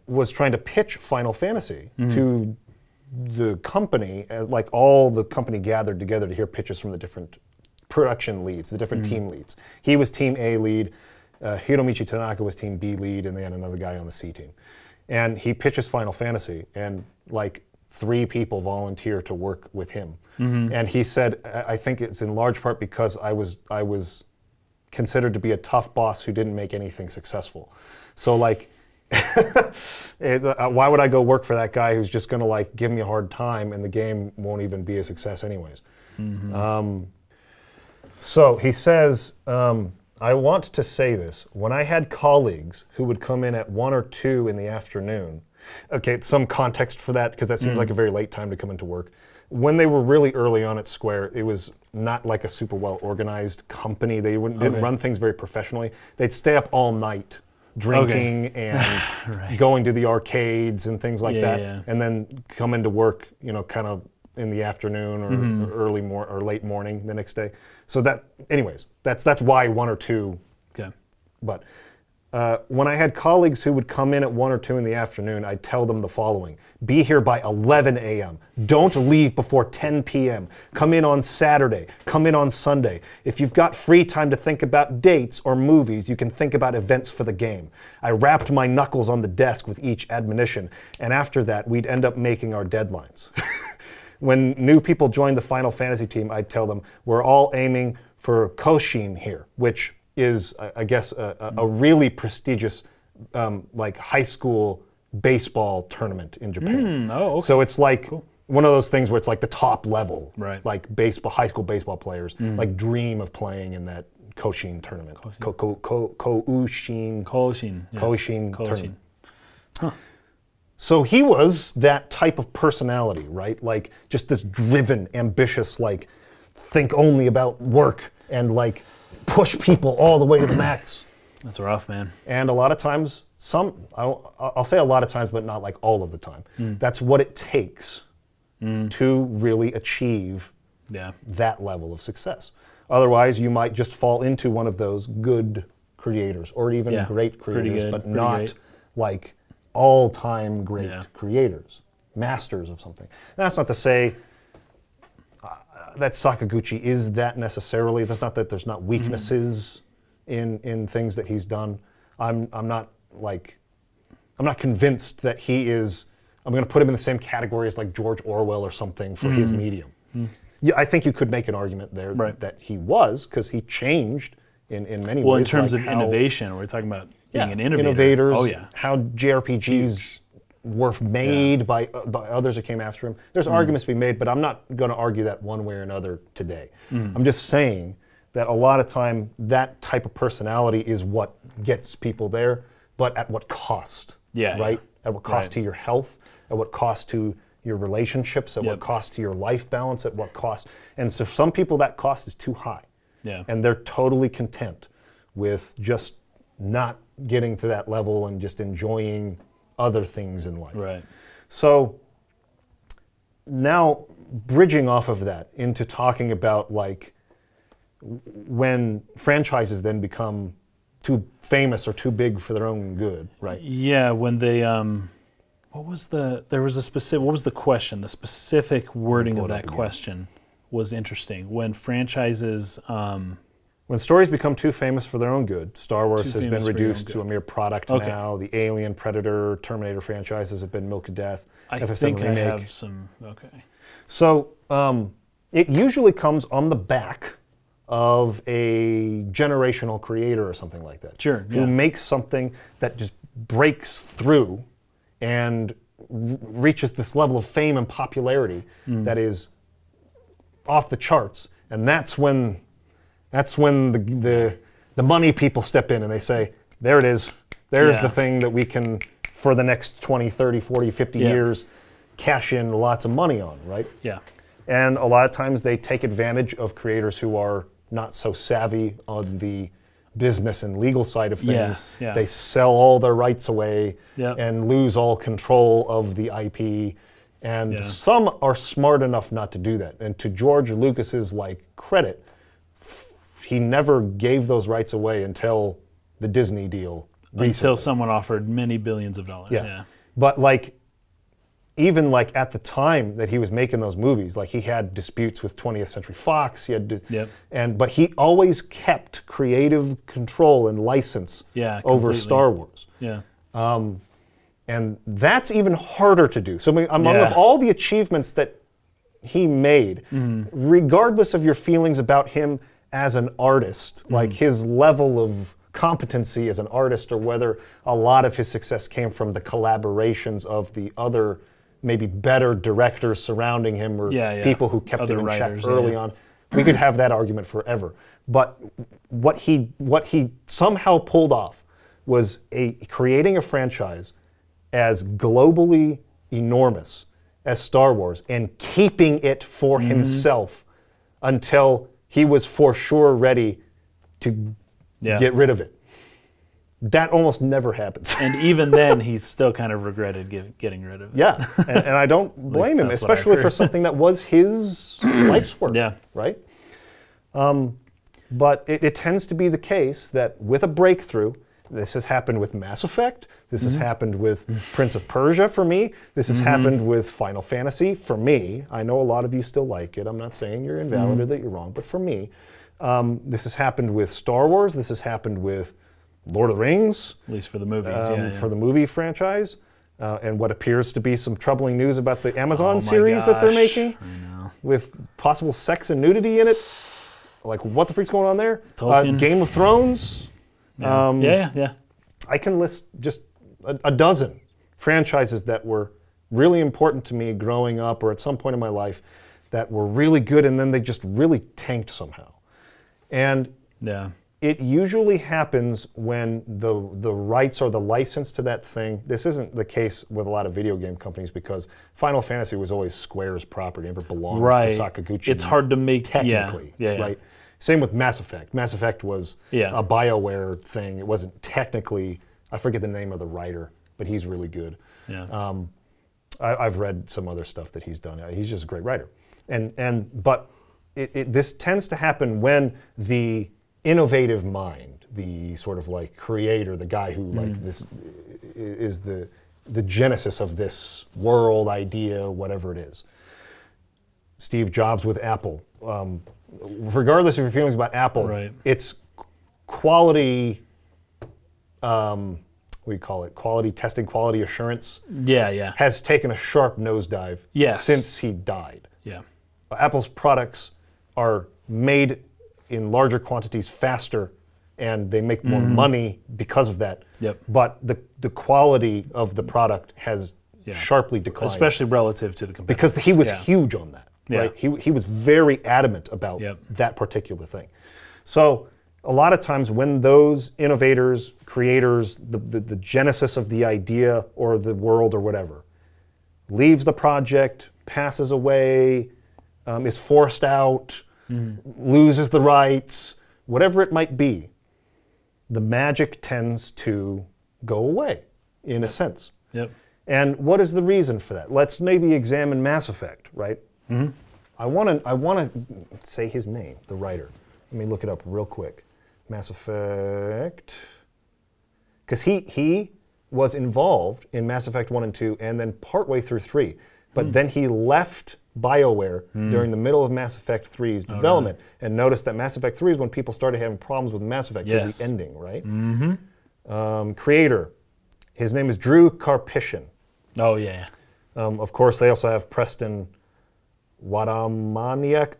was trying to pitch Final Fantasy to the company, as all the company gathered together to hear pitches from the different production leads, the different team leads. He was Team A lead, Hiromichi Tanaka was Team B lead, and they had another guy on the C team. And he pitches Final Fantasy, and 3 people volunteer to work with him. And he said, I think it's in large part because I was considered to be a tough boss who didn't make anything successful. So why would I go work for that guy who's just going to give me a hard time and the game won't even be a success anyways? So he says, I want to say this. When I had colleagues who would come in at 1 or 2 in the afternoon, okay, some context for that, because that seems like a very late time to come into work. When they were really early on at Square, it was not like a super well-organized company. They didn't run things very professionally. They'd stay up all night drinking and going to the arcades and things like that, and then come into work, you know, kind of in the afternoon or or late morning the next day. So that, anyways, that's why 1 or 2. Okay. But when I had colleagues who would come in at 1 or 2 in the afternoon, I'd tell them the following: be here by 11 a.m. Don't leave before 10 p.m. Come in on Saturday. Come in on Sunday. If you've got free time to think about dates or movies, you can think about events for the game. I rapped my knuckles on the desk with each admonition, and after that, we'd end up making our deadlines. When new people joined the Final Fantasy team, I'd tell them, we're all aiming for Koshin here, which is, I guess, a really prestigious like high school baseball tournament in Japan. So it's like one of those things where it's like the top level, like baseball, high school baseball players, like dream of playing in that Koshin tournament. Koshin tournament. Huh. So he was that type of personality, right? Like just this driven, ambitious, like think only about work and like push people all the way to the max. That's rough, man. And a lot of times, I'll say a lot of times, but not like all of the time. That's what it takes to really achieve that level of success. Otherwise, you might just fall into one of those good creators or even great creators, but not like all-time great creators, masters of something. And that's not to say that Sakaguchi is that necessarily. That's not that there's not weaknesses in things that he's done. I'm not convinced that he is. I'm going to put him in the same category as like George Orwell or something for his medium. Yeah, I think you could make an argument there that he was, because he changed in many ways. Well, in terms of innovation, we're talking about being an innovator. Innovators, how JRPGs were made by others that came after him. There's arguments to be made, but I'm not going to argue that one way or another today. I'm just saying that a lot of time that type of personality is what gets people there, but at what cost? Right? At what cost to your health? At what cost to your relationships? At what cost to your life balance? At what cost? And so for some people that cost is too high. And they're totally content with just not getting to that level and just enjoying other things in life. So now bridging off of that into talking about like when franchises then become too famous or too big for their own good, right? Yeah, when they what was the question? The specific wording of that question was interesting. When franchises when stories become too famous for their own good, Star Wars has been reduced to a mere product now. The Alien, Predator, Terminator franchises have been milked to death. I think I have some, So it usually comes on the back of a generational creator or something like that. Who makes something that just breaks through and reaches this level of fame and popularity that is off the charts. And that's when the money people step in and they say, there it is. There's the thing that we can, for the next 20, 30, 40, 50 years, cash in lots of money on, right? And a lot of times they take advantage of creators who are not so savvy on the business and legal side of things. They sell all their rights away and lose all control of the IP. And some are smart enough not to do that. And to George Lucas's credit, he never gave those rights away until the Disney deal. Until someone offered many billions of dollars. But even at the time that he was making those movies, he had disputes with 20th Century Fox. He had but he always kept creative control and license over Star Wars. And that's even harder to do. So among all the achievements that he made, regardless of your feelings about him as an artist, his level of competency as an artist, or whether a lot of his success came from the collaborations of the other maybe better directors surrounding him, or people who kept him in check early on. We could have that argument forever. But what he somehow pulled off was creating a franchise as globally enormous as Star Wars and keeping it for himself until he was for sure ready to get rid of it. That almost never happens. And even then, he still kind of regretted getting rid of it. Yeah, and I don't blame him, especially for something that was his life's work. Yeah. Right? But it tends to be the case that with a breakthrough, this has happened with Mass Effect, this has happened with Prince of Persia for me, this has happened with Final Fantasy for me. I know a lot of you still like it. I'm not saying you're invalid or that you're wrong, but for me, this has happened with Star Wars, this has happened with Lord of the Rings. At least for the movies, for the movie franchise. And what appeers to be some troubling news about the Amazon series that they're making. I know. With possible sex and nudity in it. Like, what the freak's going on there? Game of Thrones. Yeah. I can list just a dozen franchises that were really important to me growing up or at some point in my life that were really good, and then they just really tanked somehow. And it usually happens when the rights or the license to that thing. This isn't the case with a lot of video game companies because Final Fantasy was always Square's property, never belonged to Sakaguchi. It's hard to make technically, right? Same with Mass Effect. Mass Effect was a BioWare thing. It wasn't technically. I forget the name of the writer, but he's really good. Yeah. I've read some other stuff that he's done. He's just a great writer. But this tends to happen when the innovative mind, the sort of like creator, the guy who like this is the genesis of this world idea, whatever it is. Steve Jobs with Apple. Regardless of your feelings about Apple, it's quality, what do you call it? Quality testing, quality assurance. Has taken a sharp nosedive since he died. Yeah. Apple's products are made in larger quantities faster, and they make more money because of that. But the quality of the product has sharply declined. Especially relative to the competitors. Because he was huge on that. Right? He was very adamant about that particular thing. So a lot of times when those innovators, creators, the genesis of the idea or the world or whatever, leaves the project, passes away, is forced out, loses the rights, whatever it might be, the magic tends to go away, in a sense. And what is the reason for that? Let's maybe examine Mass Effect, right? I want to say his name, the writer. Let me look it up real quick. Mass Effect, because he was involved in Mass Effect 1 and 2, and then partway through 3. But then he left BioWare during the middle of Mass Effect 3's development, and noticed that Mass Effect 3 is when people started having problems with Mass Effect with the ending, right? Creator, his name is Drew Karpyshyn. Of course, they also have Preston Wadamaniak.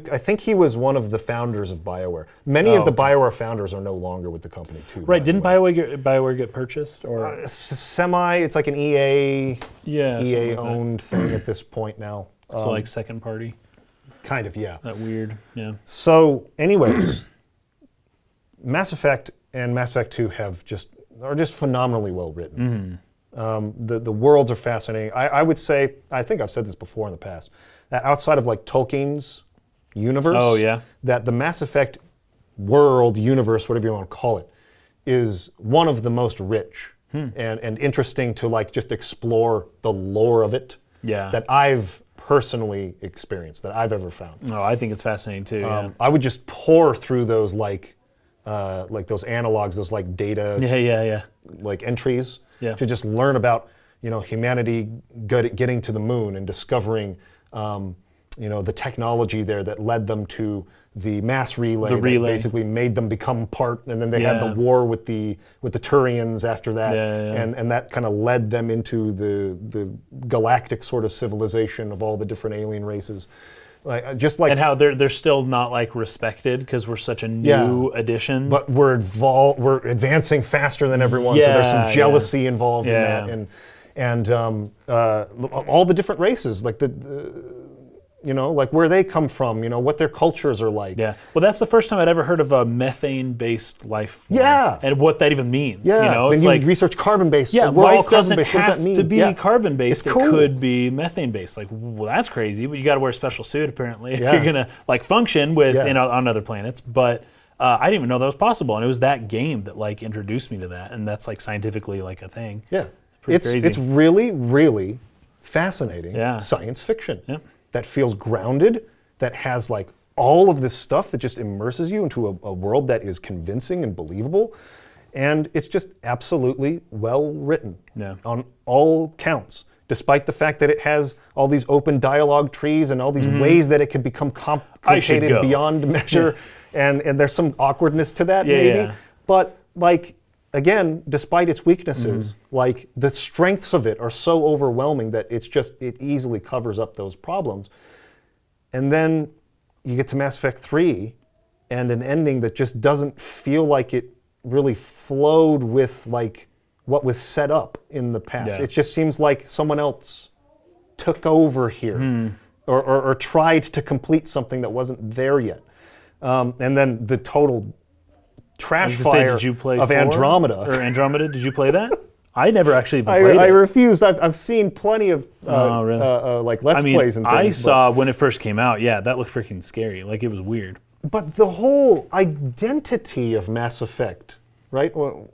I think he was one of the founders of BioWare. Many of the BioWare founders are no longer with the company, too. Right, didn't BioWare get purchased? Or it's like an EA-owned thing at this point now. So like second party? Kind of, yeah. That weird, So, anyways, Mass Effect and Mass Effect 2 are just phenomenally well written. The worlds are fascinating. I would say, I think I've said this before in the past, that outside of like Tolkien's universe, that the Mass Effect world, universe, whatever you want to call it, is one of the most rich and interesting to like just explore the lore of it that I've personally experienced, that I've ever found. I think it's fascinating too. I would just pour through those like those analogs, those like data like entries to just learn about humanity getting to the moon and discovering the technology there that led them to the mass relay that basically made them become part, and then they had the war with the Turians after that, and that kind of led them into the galactic sort of civilization of all the different alien races. And how they're still not like respected because we're such a new addition. But we're advancing faster than everyone, so there's some jealousy involved in that, and all the different races, like you know, like where they come from, you know, what their cultures are like. Yeah. Well, that's the first time I'd ever heard of a methane-based life form. Yeah. And what that even means. Yeah. You know, then it's you like research carbon-based. yeah, we're all life doesn't carbon-based. What does that have mean? to be Yeah. carbon-based. It's cool. It could be methane-based. Like, well, that's crazy, but you got to wear a special suit apparently if Yeah. you're gonna like function with Yeah. you know, on other planets. But I didn't even know that was possible, and it was that game that like introduced me to that, and that's like scientifically like a thing. Yeah. Pretty crazy. It's really, really fascinating Yeah. science fiction Yep. that feels grounded, that has like all of this stuff that just immerses you into a world that is convincing and believable. And it's just absolutely well written Yeah. on all counts, despite the fact that it has all these open dialogue trees and all these ways that it could become complicated go. beyond measure. And there's some awkwardness to that, Yeah, maybe. yeah. But like, again, despite its weaknesses, like the strengths of it are so overwhelming that it easily covers up those problems. And then you get to Mass Effect 3 and an ending that just doesn't feel like it really flowed with like what was set up in the past. Yeah. It just seems like someone else took over here or tried to complete something that wasn't there yet. And then the total trash fire did you play of 4? Andromeda. Or Andromeda? Did you play that? I never actually even played I it. refused. I've seen plenty of really? like Let's Plays and things. I saw when it first came out. Yeah, that looked freaking scary. Like it was weird. But the whole identity of Mass Effect, right? Well,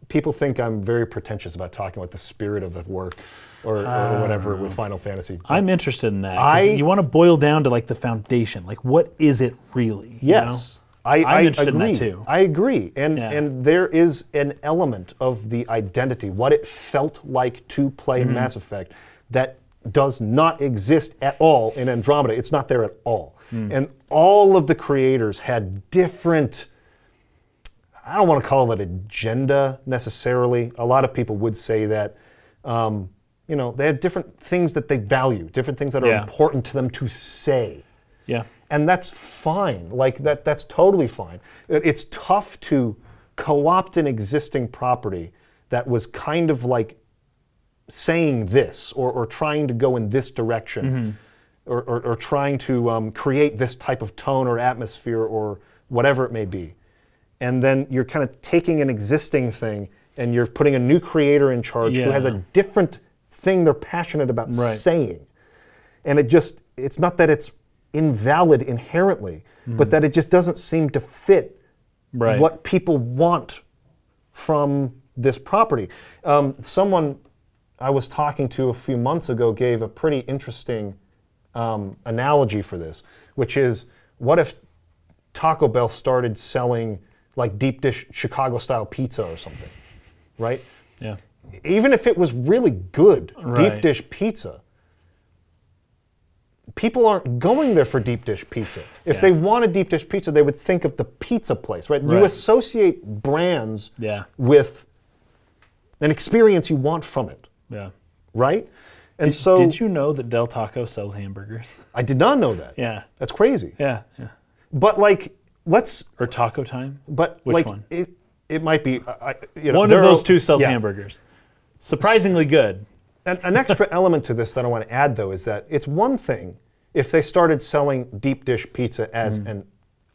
people think I'm very pretentious about talking about the spirit of the work or whatever with Final Fantasy. I'm interested in that. 'Cause you want to boil down to like the foundation. Like, what is it really? Yes. I'm I interested agree. in that too. I agree. And Yeah. and there is an element of the identity, what it felt like to play Mm-hmm. Mass Effect, that does not exist at all in Andromeda. It's not there at all. Mm. And all of the creators had different, I don't want to call it agenda necessarily. A lot of people would say that, you know, they have different things that they value, different things that are Yeah. important to them to say. Yeah. And that's fine. Like that's totally fine. It's tough to co-opt an existing property that was kind of like saying this or trying to go in this direction or trying to create this type of tone or atmosphere or whatever it may be. And then you're kind of taking an existing thing and you're putting a new creator in charge who has a different thing they're passionate about saying. And it's not that it's invalid inherently, but that it just doesn't seem to fit what people want from this property. Someone I was talking to a few months ago gave a pretty interesting analogy for this, which is, what if Taco Bell started selling like deep dish Chicago-style pizza or something, right? Yeah. Even if it was really good deep dish pizza, people aren't going there for deep dish pizza. If they want a deep dish pizza, they would think of the pizza place, right? You associate brands with an experience you want from it, right? And so, did you know that Del Taco sells hamburgers? I did not know that. Yeah. That's crazy. Yeah. But like, Or Taco Time? But which like, one? It might be. You know, One of those two sells hamburgers. Surprisingly good. An extra element to this that I want to add, though, is that it's one thing if they started selling deep dish pizza as an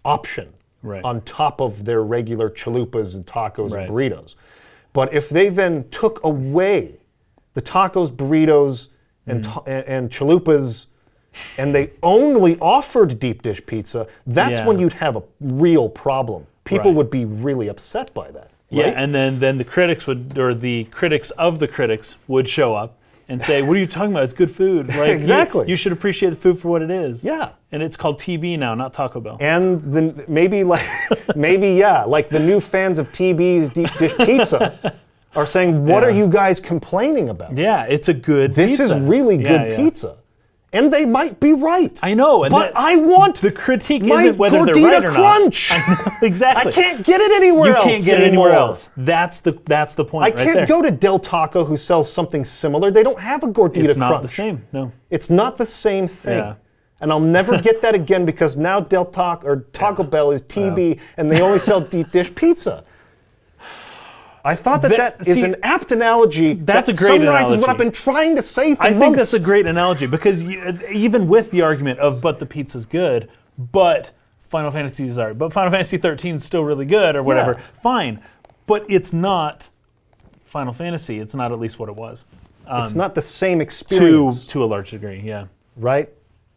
option on top of their regular chalupas and tacos and burritos. But if they then took away the tacos, burritos, and chalupas, and they only offered deep dish pizza, that's when you'd have a real problem. People would be really upset by that. Yeah, right? and then the critics would, or the critics of the critics would show up and say, "What are you talking about? It's good food. Like, exactly. You should appreciate the food for what it is." Yeah. And it's called TB now, not Taco Bell. And then maybe like the new fans of TB's deep dish pizza are saying, "What are you guys complaining about? Yeah, it's a good This pizza. is really good pizza." And they might be right. I know. And but I want the critique my isn't whether they're Gordita right or Crunch. not. I know, exactly. I can't get it anywhere else. You can't get it anymore. anywhere else. That's the point. I can't go to Del Taco, who sells something similar. They don't have a Gordita Crunch. It's not the same. No. It's not the same thing. Yeah. And I'll never get that again because now Del Taco or Taco Bell is TB and they only sell deep dish pizza. I thought that is an apt analogy. That's that a great summarizes analogy. what I've been trying to say for I months. think that's a great analogy because even with the argument of but the pizza's good, but Final Fantasy 13 is still really good or whatever. Yeah. Fine, but it's not Final Fantasy. It's not at least what it was. It's not the same experience. To a large degree, yeah. Right?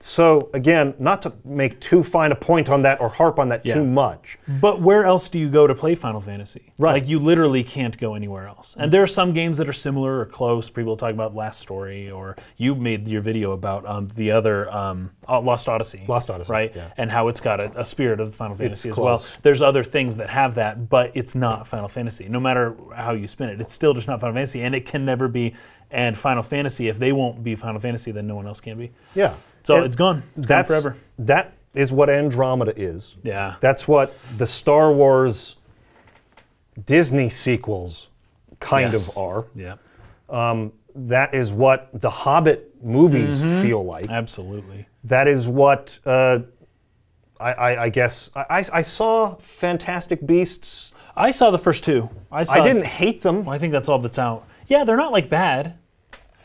So, again, not to make too fine a point on that or harp on that too much. But where else do you go to play Final Fantasy? Right. Like, you literally can't go anywhere else. And there are some games that are similar or close. People talk about Last Story, or you made your video about the other Lost Odyssey. Lost Odyssey, right? yeah. And how it's got a spirit of Final Fantasy as close. well. There's other things that have that, but it's not Final Fantasy. No matter how you spin it, it's still just not Final Fantasy, and it can never be. And Final Fantasy, if they won't be Final Fantasy, then no one else can be. Yeah. So And it's gone. It's gone forever. That is what Andromeda is. Yeah. That's what the Star Wars Disney sequels kind of are. Yeah. That is what the Hobbit movies feel like. Absolutely. That is what I guess I saw Fantastic Beasts. I saw the first two. I didn't hate them. I think that's all that's out. Yeah, they're not like bad.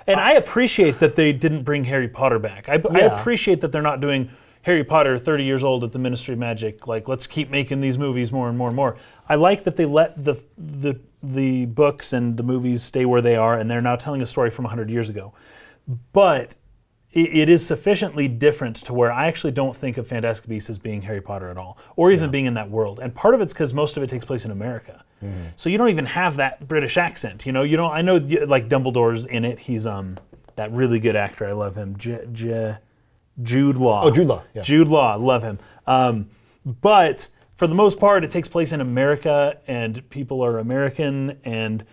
And I appreciate that they didn't bring Harry Potter back. I appreciate that they're not doing Harry Potter 30 years old at the Ministry of Magic. Like, let's keep making these movies more and more and more. I like that they let the books and the movies stay where they are, and they're now telling a story from 100 years ago. But it is sufficiently different to where I actually don't think of Fantastic Beasts as being Harry Potter at all, or even being in that world. And part of it's because most of it takes place in America. So you don't even have that British accent. You know, I know like Dumbledore's in it. He's that really good actor. I love him. Jude Law. Oh, Jude Law. Yeah. Jude Law. Love him. But for the most part, it takes place in America, and people are American, and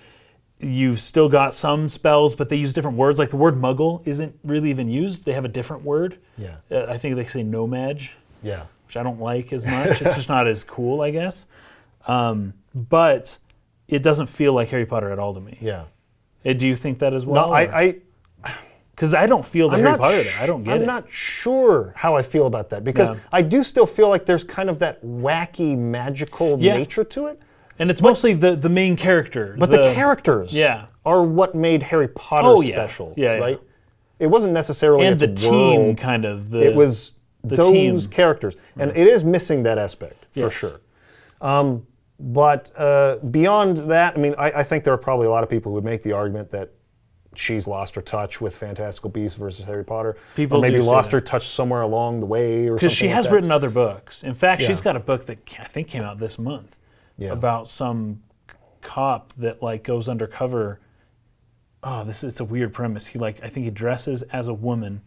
you've still got some spells, but they use different words. Like the word muggle isn't really even used. They have a different word. Yeah. I think they say nomad. Yeah. Which I don't like as much. It's just not as cool, I guess. But it doesn't feel like Harry Potter at all to me. Yeah. Do you think that as well? No, because I don't feel the Harry Potter there. I don't get it. I'm not sure how I feel about that because I do still feel like there's kind of that wacky, magical nature to it. And it's mostly the main character. But the characters are what made Harry Potter special, right? It wasn't necessarily and its the world. team, kind of. It was those team. characters. And it is missing that aspect, for sure. But beyond that, I mean, I think there are probably a lot of people who would make the argument that she's lost her touch with Fantastical Beasts versus Harry Potter. People or maybe do say lost that. her touch somewhere along the way or something Because she has written other books. In fact, she's got a book that I think came out this month about some cop that like goes undercover. Oh, it's a weird premise. I think he dresses as a woman,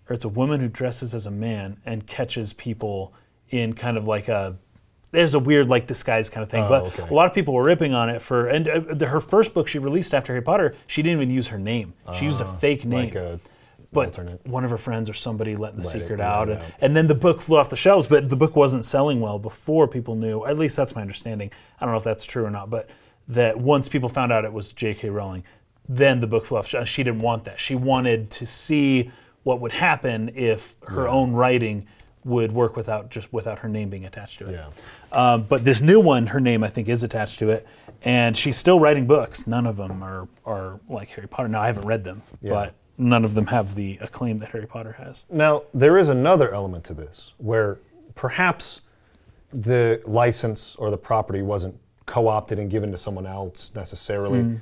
or it's a woman who dresses as a man and catches people in kind of like there's a weird like disguise kind of thing. But a lot of people were ripping on it her first book she released after Harry Potter, she didn't even use her name. She used a fake name. Like a but alternate. One of her friends or somebody let the secret out. And then the book flew off the shelves, but the book wasn't selling well before people knew. At least that's my understanding. I don't know if that's true or not, but that once people found out it was J.K. Rowling, then the book flew off the shelves. She didn't want that. She wanted to see what would happen if her own writing would work without her name being attached to it. Yeah. But this new one, her name I think is attached to it, and she's still writing books. None of them are like Harry Potter. Now I haven't read them, but none of them have the acclaim that Harry Potter has. Now there is another element to this where perhaps the license or the property wasn't co-opted and given to someone else necessarily.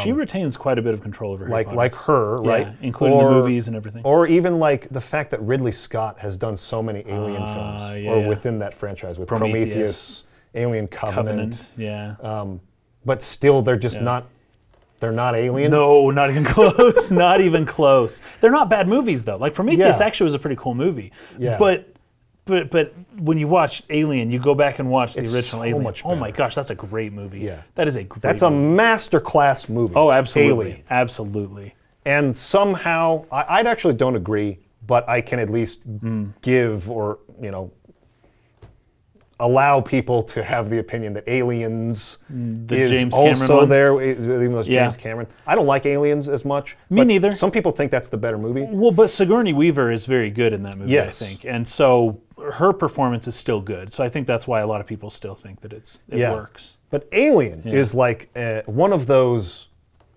She retains quite a bit of control over Harry Potter. Like her, right? Including the movies and everything. Or even like the fact that Ridley Scott has done so many Alien films, or within that franchise with Prometheus, Alien Covenant. But still, they're just not. They're not Alien. No, not even close. Not even close. They're not bad movies though. Like Prometheus actually was a pretty cool movie. Yeah. But when you watch Alien, you go back and watch the original so Alien. much Oh my gosh, that's a great movie. Yeah. That is a great That's a masterclass movie. Oh, absolutely. Alien. Absolutely. And somehow, I actually don't agree, but I can at least give or, allow people to have the opinion that Aliens is James Cameron also one? there, even though it's James Cameron. I don't like Aliens as much. Me neither. Some people think that's the better movie. Well, but Sigourney Weaver is very good in that movie, I think. And so her performance is still good. So I think that's why a lot of people still think that it works. But Alien is like one of those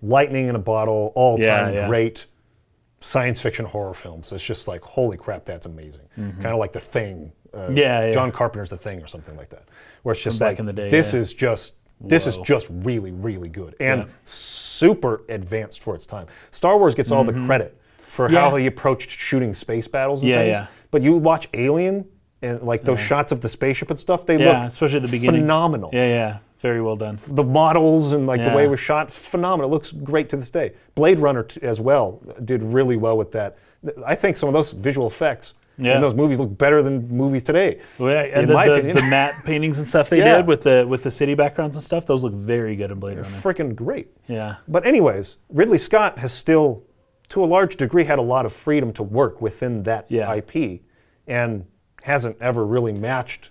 lightning in a bottle, all-time great science fiction horror films. It's just like, holy crap, that's amazing. Kind of like The Thing. John Carpenter's The Thing or something like that. Where it's just like, this is just really, really good. And super advanced for its time. Star Wars gets all the credit for how he approached shooting space battles and things. But you watch Alien, and like those shots of the spaceship and stuff, they look especially at the beginning. Phenomenal. Very well done. The models and like the way it was shot, phenomenal. It looks great to this day. Blade Runner as well did really well with that. I think some of those visual effects in those movies look better than movies today. And the matte paintings and stuff they did with the city backgrounds and stuff, those look very good in Blade Runner. Freaking great. Yeah. But anyways, Ridley Scott has still, to a large degree, had a lot of freedom to work within that IP, and hasn't ever really matched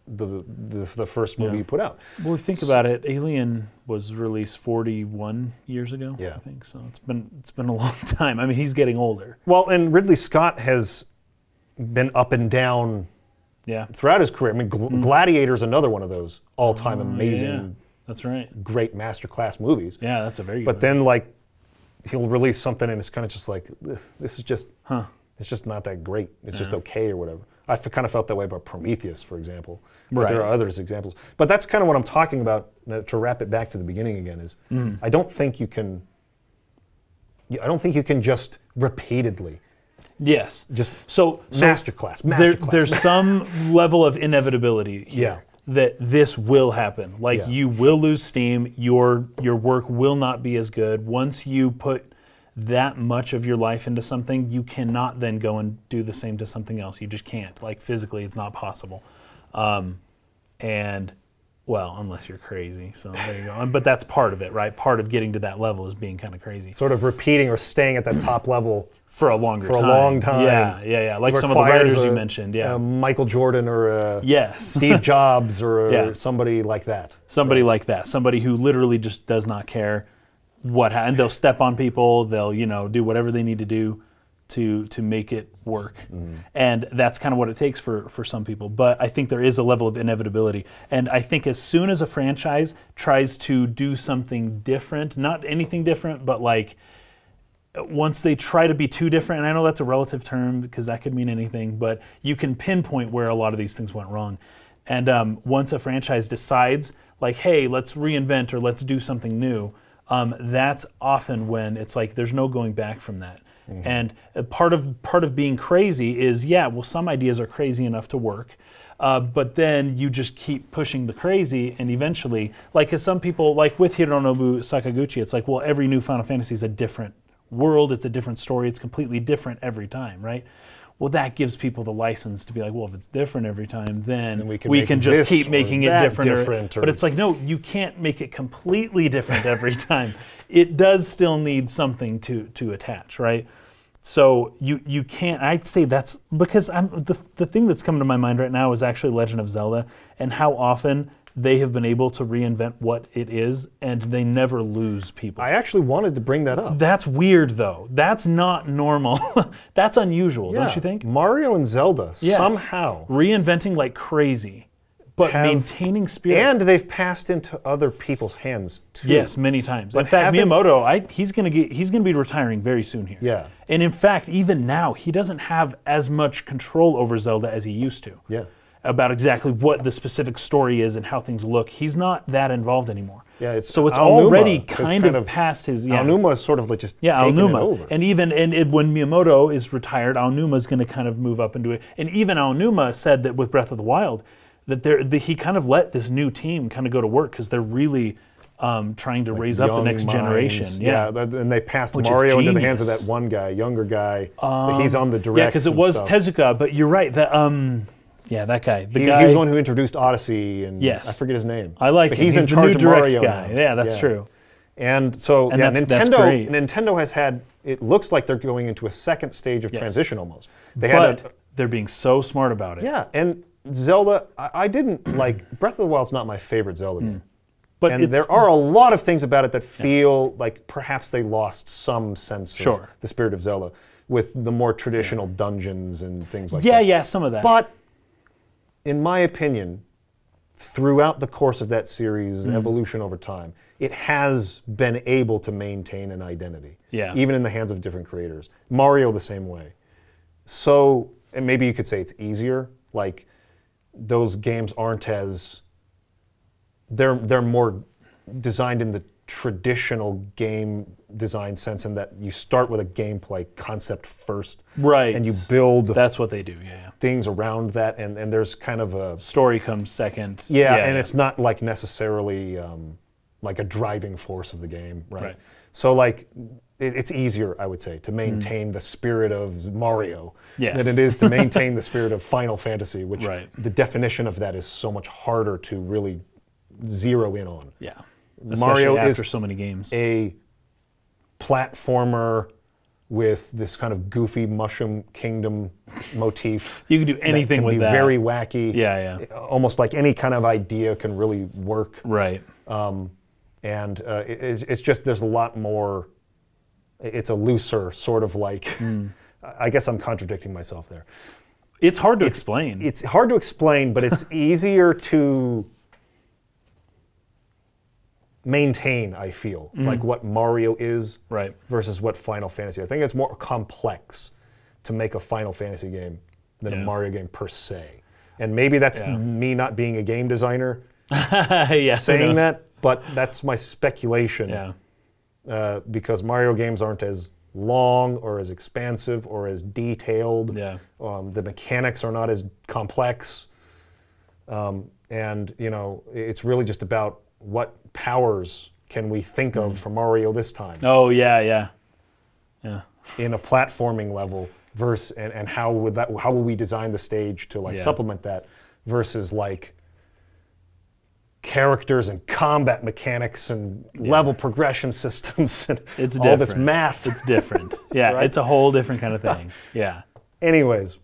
the first movie he put out. Well, think about it. Alien was released 41 years ago. I think so. It's been a long time. I mean, he's getting older. Well, and Ridley Scott has been up and down throughout his career. I mean, Gladiator's another one of those all-time amazing, that's right, great masterclass movies. Yeah, that's a very good But then, like, he'll release something and it's kind of just like, this is just, it's just not that great. It's just okay or whatever. I kind of felt that way about Prometheus, for example. But there are others examples. But that's kind of what I'm talking about, to wrap it back to the beginning again, is I don't think you can just repeatedly just masterclass. There's some level of inevitability here that this will happen. Like you will lose steam, your work will not be as good. Once you put that much of your life into something, you cannot then go and do the same to something else. You just can't. Like physically, it's not possible. And well, unless you're crazy. So there you go. But that's part of it, right? Part of getting to that level is being kind of crazy. Sort of repeating or staying at that top level for a longer time. For a long time. Yeah. Like some of the writers you mentioned. Michael Jordan or Steve Jobs or somebody like that. Somebody like that. Somebody who literally just does not care and they'll step on people. They'll do whatever they need to do to make it work. And that's kind of what it takes for some people. But I think there is a level of inevitability. And I think as soon as a franchise tries to do something different, not anything different, but like once they try to be too different, and I know that's a relative term because that could mean anything, but you can pinpoint where a lot of these things went wrong. And once a franchise decides, like, hey, let's reinvent or let's do something new, that's often when it's like there's no going back from that. And part of being crazy is, some ideas are crazy enough to work, but then you just keep pushing the crazy, and eventually, like, as some people, like with Hironobu Sakaguchi, it's like, well, every new Final Fantasy is a different world, it's a different story, it's completely different every time, right? Well, that gives people the license to be like, well, if it's different every time, then we can just keep making it different. But it's like, no, you can't make it completely different every time. It does still need something to attach, right? So you can't, I'd say that's, because the thing that's coming to my mind right now is actually Legend of Zelda, and how often they have been able to reinvent what it is, and they never lose people. I actually wanted to bring that up. That's weird, though. That's not normal. That's unusual, don't you think? Mario and Zelda, somehow. Reinventing like crazy, but maintaining spirit. And they've passed into other people's hands, too. Yes, many times. But in fact, Miyamoto, he's going to be retiring very soon here. Yeah. And in fact, even now, he doesn't have as much control over Zelda as he used to. Yeah. About exactly what the specific story is and how things look. He's not that involved anymore. Yeah, so it's already kind of past his... Aonuma is sort of like just taking it over. And even when Miyamoto is retired, Aonuma is going to kind of move up and do it. And even Aonuma said that with Breath of the Wild, that he kind of let this new team kind of go to work because they're really trying to raise up the next generation. Yeah, and they passed Mario into the hands of that one guy, younger guy. He's on the direct. Yeah, because it was Tezuka, but you're right. That guy. He was the one who introduced Odyssey, and I forget his name. I like him. He's in the charge new of direct Mario guy. now. Yeah, that's true. And so that's great. Nintendo has had, it looks like they're going into a second stage of transition almost. They're being so smart about it. Yeah, and Zelda, I didn't like, Breath of the Wild's not my favorite Zelda game. But there are a lot of things about it that feel like perhaps they lost some sense of the spirit of Zelda with the more traditional dungeons and things like that. Yeah, some of that. But in my opinion, throughout the course of that series' evolution over time, it has been able to maintain an identity, even in the hands of different creators. Mario the same way. So, and maybe you could say it's easier, like those games aren't as, they're more designed in the traditional game design sense, in that you start with a gameplay concept first, right, and you build that's what they do, things around that, and there's kind of a story comes second, and it's not like necessarily like a driving force of the game, right? So like it's easier, I would say, to maintain the spirit of Mario than it is to maintain the spirit of Final Fantasy, which the definition of that is so much harder to really zero in on. Especially Mario after is so many games. A platformer with this kind of goofy Mushroom Kingdom motif. You can do anything with that. Very wacky. Almost like any kind of idea can really work. And it's just, there's a lot more, it's a looser sort of like, I guess I'm contradicting myself there. It's hard to explain. It's hard to explain, but it's easier to maintain, I feel, like what Mario is versus what Final Fantasy. I think it's more complex to make a Final Fantasy game than a Mario game per se. And maybe that's me not being a game designer saying that, but that's my speculation. Because Mario games aren't as long or as expansive or as detailed. The mechanics are not as complex. And, you know, it's really just about what powers can we think of for Mario this time. In a platforming level, versus and how will we design the stage to like supplement that, versus like characters and combat mechanics and level progression systems and it's all this math. It's different. It's a whole different kind of thing. Anyways,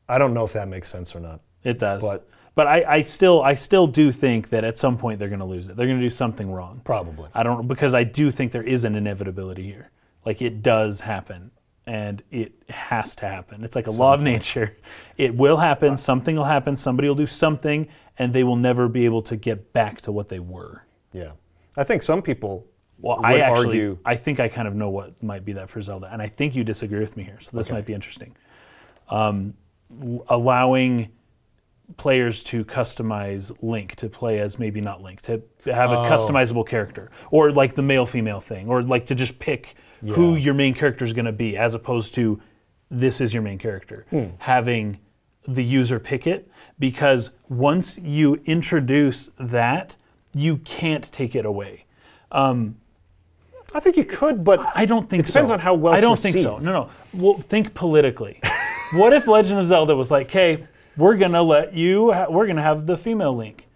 I don't know if that makes sense or not. It does. But I still do think that at some point they're going to lose it. They're going to do something wrong. Probably. Because I do think there is an inevitability here. Like, it does happen, and it has to happen. It's like a law of nature. It will happen. Something will happen. Somebody will do something, and they will never be able to get back to what they were. I think some people would argue. I think I kind of know what might be that for Zelda, and I think you disagree with me here. So this might be interesting. Allowing players to customize Link to play as maybe not Link, to have a customizable character, or like the male-female thing, or like to just pick who your main character is going to be, as opposed to this is your main character. Having the user pick it, because once you introduce that, you can't take it away. I think you could, but I don't think it depends on how well it's received. Think so. No. Well, think politically. What if Legend of Zelda was like, hey, we're gonna we're gonna have the female Link.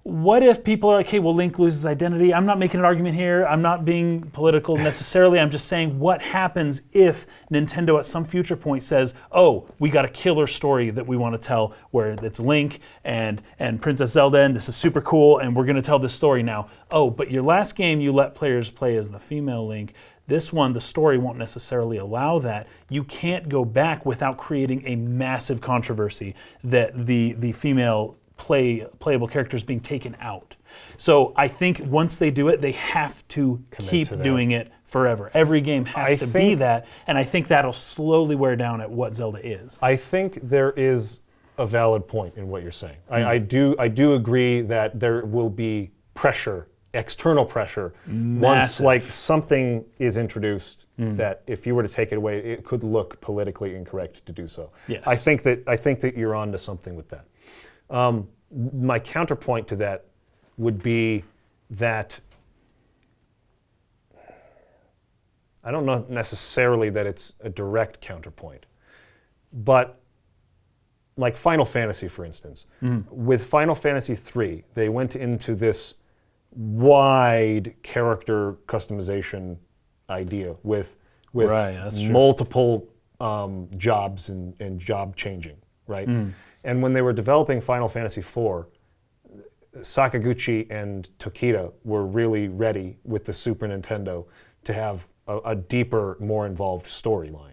What if people are like, hey, well, Link loses identity? I'm not making an argument here. I'm not being political necessarily. I'm just saying, what happens if Nintendo at some future point says, oh, we got a killer story that we want to tell where it's Link and Princess Zelda, and this is super cool, and we're gonna tell this story now. Oh, but your last game, you let players play as the female Link. This one, the story won't necessarily allow that. You can't go back without creating a massive controversy that the female playable character is being taken out. So I think once they do it, they have to keep doing it forever. Every game has to be that, and I think that'll slowly wear down at what Zelda is. I think there is a valid point in what you're saying. I do agree that there will be pressure, external pressure, once like something is introduced that if you were to take it away, it could look politically incorrect to do so. I think that you're onto something with that. My counterpoint to that would be that I don't know necessarily that it's a direct counterpoint, but like Final Fantasy, for instance, with Final Fantasy III, they went into this wide character customization idea with multiple jobs and job changing, right? And when they were developing Final Fantasy IV, Sakaguchi and Tokita were really ready with the Super Nintendo to have a deeper, more involved storyline.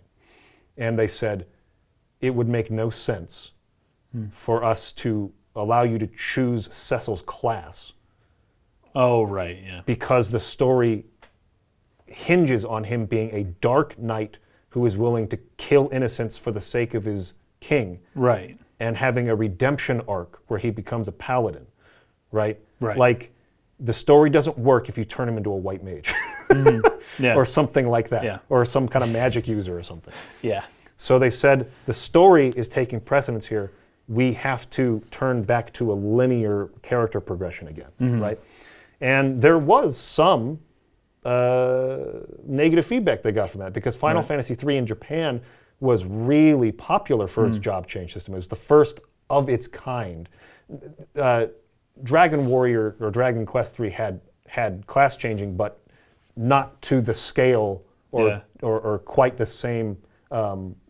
And they said, it would make no sense for us to allow you to choose Cecil's class. Oh, right, yeah. Because the story hinges on him being a dark knight who is willing to kill innocents for the sake of his king. Right. And having a redemption arc where he becomes a paladin, right? Right. Like, the story doesn't work if you turn him into a white mage. Yeah. Or something like that. Yeah. Or some kind of magic user or something. Yeah. So they said, the story is taking precedence here. We have to turn back to a linear character progression again, right? And there was some negative feedback they got from that, because Final Fantasy III in Japan was really popular for its job change system. It was the first of its kind. Dragon Warrior or Dragon Quest III had class changing, but not to the scale or quite the same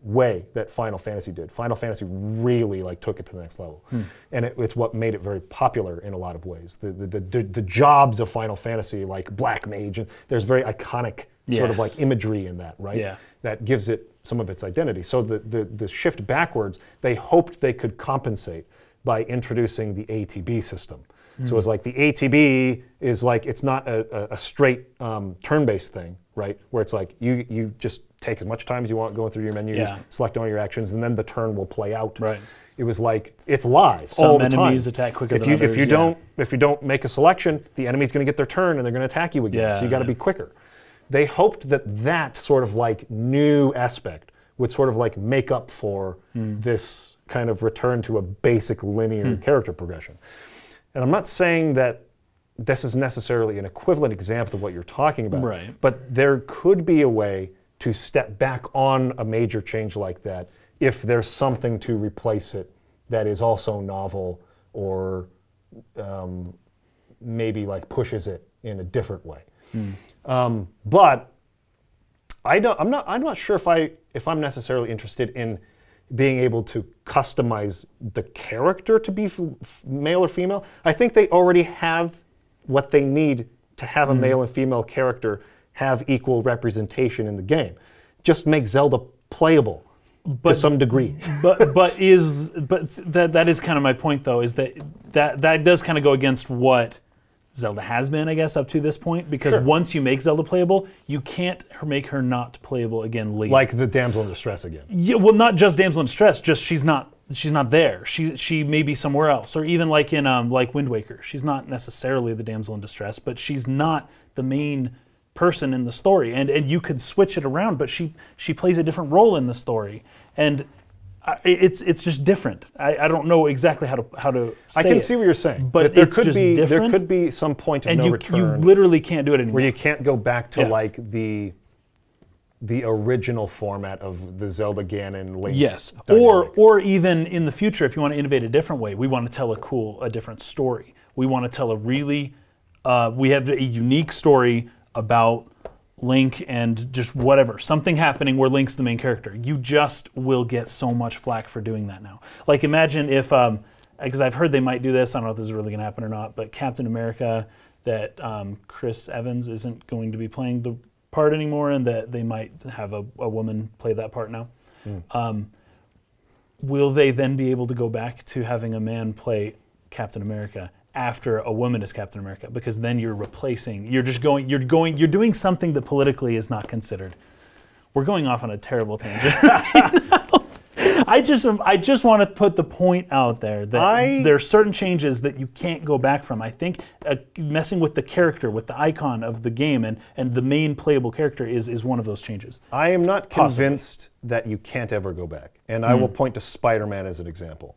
way that Final Fantasy did. Final Fantasy really took it to the next level, and it's what made it very popular in a lot of ways. The jobs of Final Fantasy, like Black Mage, and there's very iconic sort of imagery in that, right? Yeah. That gives it some of its identity. So the shift backwards, they hoped they could compensate by introducing the ATB system. So it's like the ATB is like, it's not a straight turn-based thing, right? Where it's like you just take as much time as you want going through your menus, select all your actions, and then the turn will play out. Right. It was like, it's live Some all the time. enemies attack quicker than others. If you don't make a selection, the enemy's going to get their turn and they're going to attack you again. So you got to be quicker. They hoped that sort of new aspect would sort of make up for this kind of return to a basic linear character progression. And I'm not saying that this is necessarily an equivalent example of what you're talking about, right. But there could be a way to step back on a major change like that if there's something to replace it that is also novel or maybe pushes it in a different way. But I'm not sure if I'm necessarily interested in being able to customize the character to be male or female. I think they already have what they need to have a male and female character have equal representation in the game. Just make Zelda playable to some degree. But that is kind of my point, though, is that does kind of go against what Zelda has been, I guess, up to this point, because once you make Zelda playable, you can't make her not playable again later. Like the damsel in distress again. Yeah, well, not just damsel in distress, just she's not there. She may be somewhere else, or even like in Wind Waker, she's not necessarily the damsel in distress, but she's not the main person in the story, and you could switch it around, but she plays a different role in the story, and it's just different. I don't know exactly how to say I can see what you're saying, but there it's just different. There could be some point of no return. You literally can't do it anymore. Where you can't go back to the original format of the Zelda Ganon Link. Yes, dynamic. or even in the future, if you want to innovate a different way, we want to tell a different story. We want to tell a really, we have a unique story about Link and just whatever, something happening where Link's the main character. You just will get so much flack for doing that now. Like imagine if, because I've heard they might do this, I don't know if this is really going to happen or not, but Captain America, that Chris Evans isn't going to be playing the part anymore, and that they might have a woman play that part now. Will they then be able to go back to having a man play Captain America after a woman is Captain America? Because then you're replacing, you're doing something that politically is not considered. We're going off on a terrible tangent right now. I just want to put the point out there that there are certain changes that you can't go back from. I think messing with the character, with the icon of the game, and the main playable character is one of those changes. I am not convinced that you can't ever go back. And I will point to Spider-Man as an example.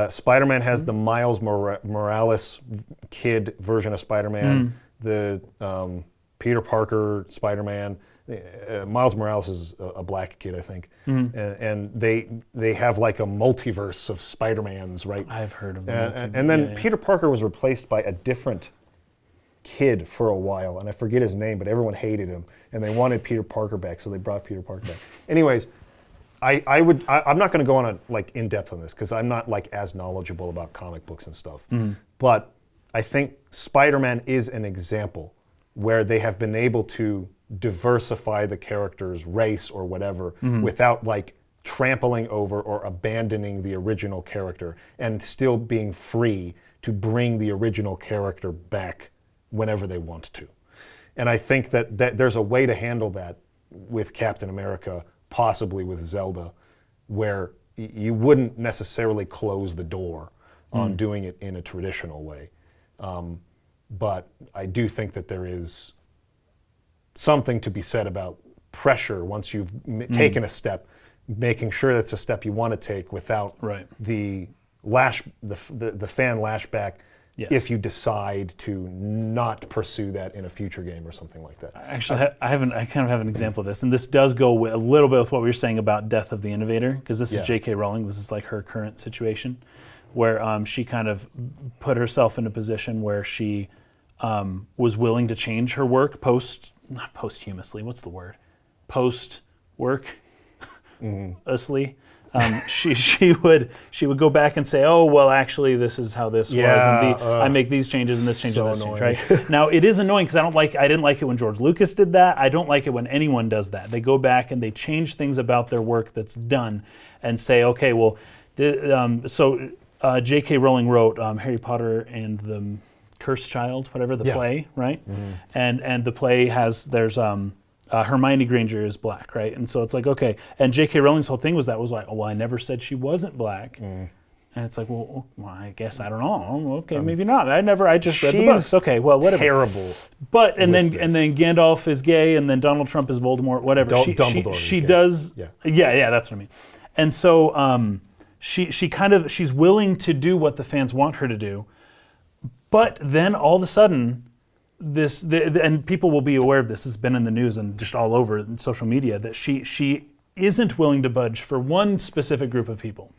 Spider-Man has the Miles Morales kid version of Spider-Man, the Peter Parker Spider-Man. Miles Morales is a black kid, I think, and they have like a multiverse of Spider-Mans, right? I've heard of that. And then Peter Parker was replaced by a different kid for a while, and I forget his name, but everyone hated him, and they wanted Peter Parker back, so they brought Peter Parker back. Anyways, I'm not going to go on in depth on this because I'm not as knowledgeable about comic books and stuff. But I think Spider-Man is an example where they have been able to diversify the character's race or whatever without trampling over or abandoning the original character and still being free to bring the original character back whenever they want to. And I think that there's a way to handle that with Captain America, possibly with Zelda, where you wouldn't necessarily close the door on doing it in a traditional way. But I do think that there is something to be said about pressure once you've taken a step, making sure that's a step you want to take without the fan lashback. Yes. If you decide to not pursue that in a future game or something like that. Actually, I kind of have an example of this, and this does go a little bit with what we were saying about Death of the Innovator, because this is J.K. Rowling. This is like her current situation, where she kind of put herself in a position where she was willing to change her work not posthumously. What's the word? Post-work, usly. She would go back and say, oh, well, actually, this is how this was, and I make these changes and this change and this change, right? Now, it is annoying because I didn't like it when George Lucas did that. I don't like it when anyone does that. They go back and they change things about their work that's done and say, okay, well, so J.K. Rowling wrote Harry Potter and the Cursed Child, whatever, the play, right? And the play there's Hermione Granger is black, right? And so it's like, okay. And J.K. Rowling's whole thing was like, oh, well, I never said she wasn't black. And it's like, well, I guess I don't know. Okay, maybe not. I just read the books. Okay, well, whatever. Terrible. But and then Gandalf is gay, and then Donald Trump is Voldemort. Whatever. Dumbledore. She does. Yeah, that's what I mean. And so she's willing to do what the fans want her to do, but then all of a sudden. And people will be aware of this. It's been in the news and just all over in social media that she isn't willing to budge for one specific group of people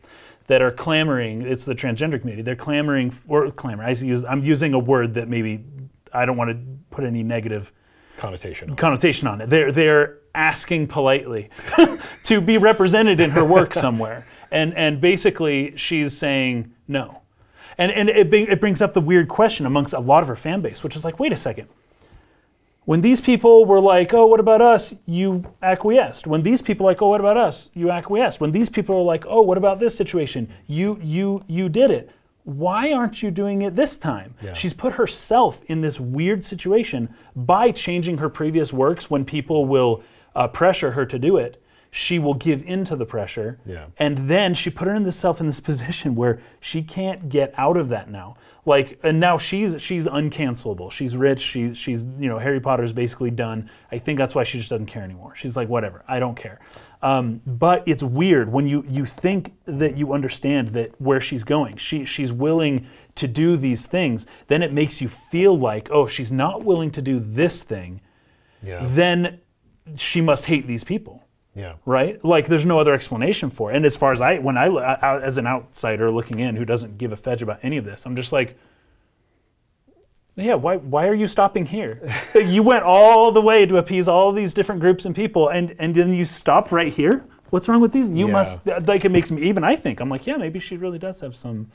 that are clamoring. It's the transgender community. They're clamoring for I'm using a word that maybe I don't want to put any negative connotation on it. They're asking politely to be represented in her work somewhere, and basically she's saying no. And it brings up the weird question amongst a lot of her fan base, which is like, wait a second. When these people were like, oh, what about us? You acquiesced. When these people are like, oh, what about us? You acquiesced. When these people are like, oh, what about this situation? You did it. Why aren't you doing it this time? Yeah. She's put herself in this weird situation by changing her previous works when people will pressure her to do it. She will give in to the pressure, and then she put herself in this position where she can't get out of that now. And now she's uncancelable. She's rich. She's Harry Potter's basically done. I think that's why she just doesn't care anymore. She's like, whatever, I don't care. But it's weird when you think that you understand that where she's going. She's willing to do these things. Then it makes you feel like, oh, if she's not willing to do this thing, then she must hate these people. Yeah. Right? Like, there's no other explanation for it. And as far as as an outsider looking in who doesn't give a fudge about any of this, I'm just like, yeah, why are you stopping here? You went all the way to appease all these different groups and people, and then you stopped right here? What's wrong with these? You must, like, it makes me, even I think, I'm like, yeah, maybe she really does have some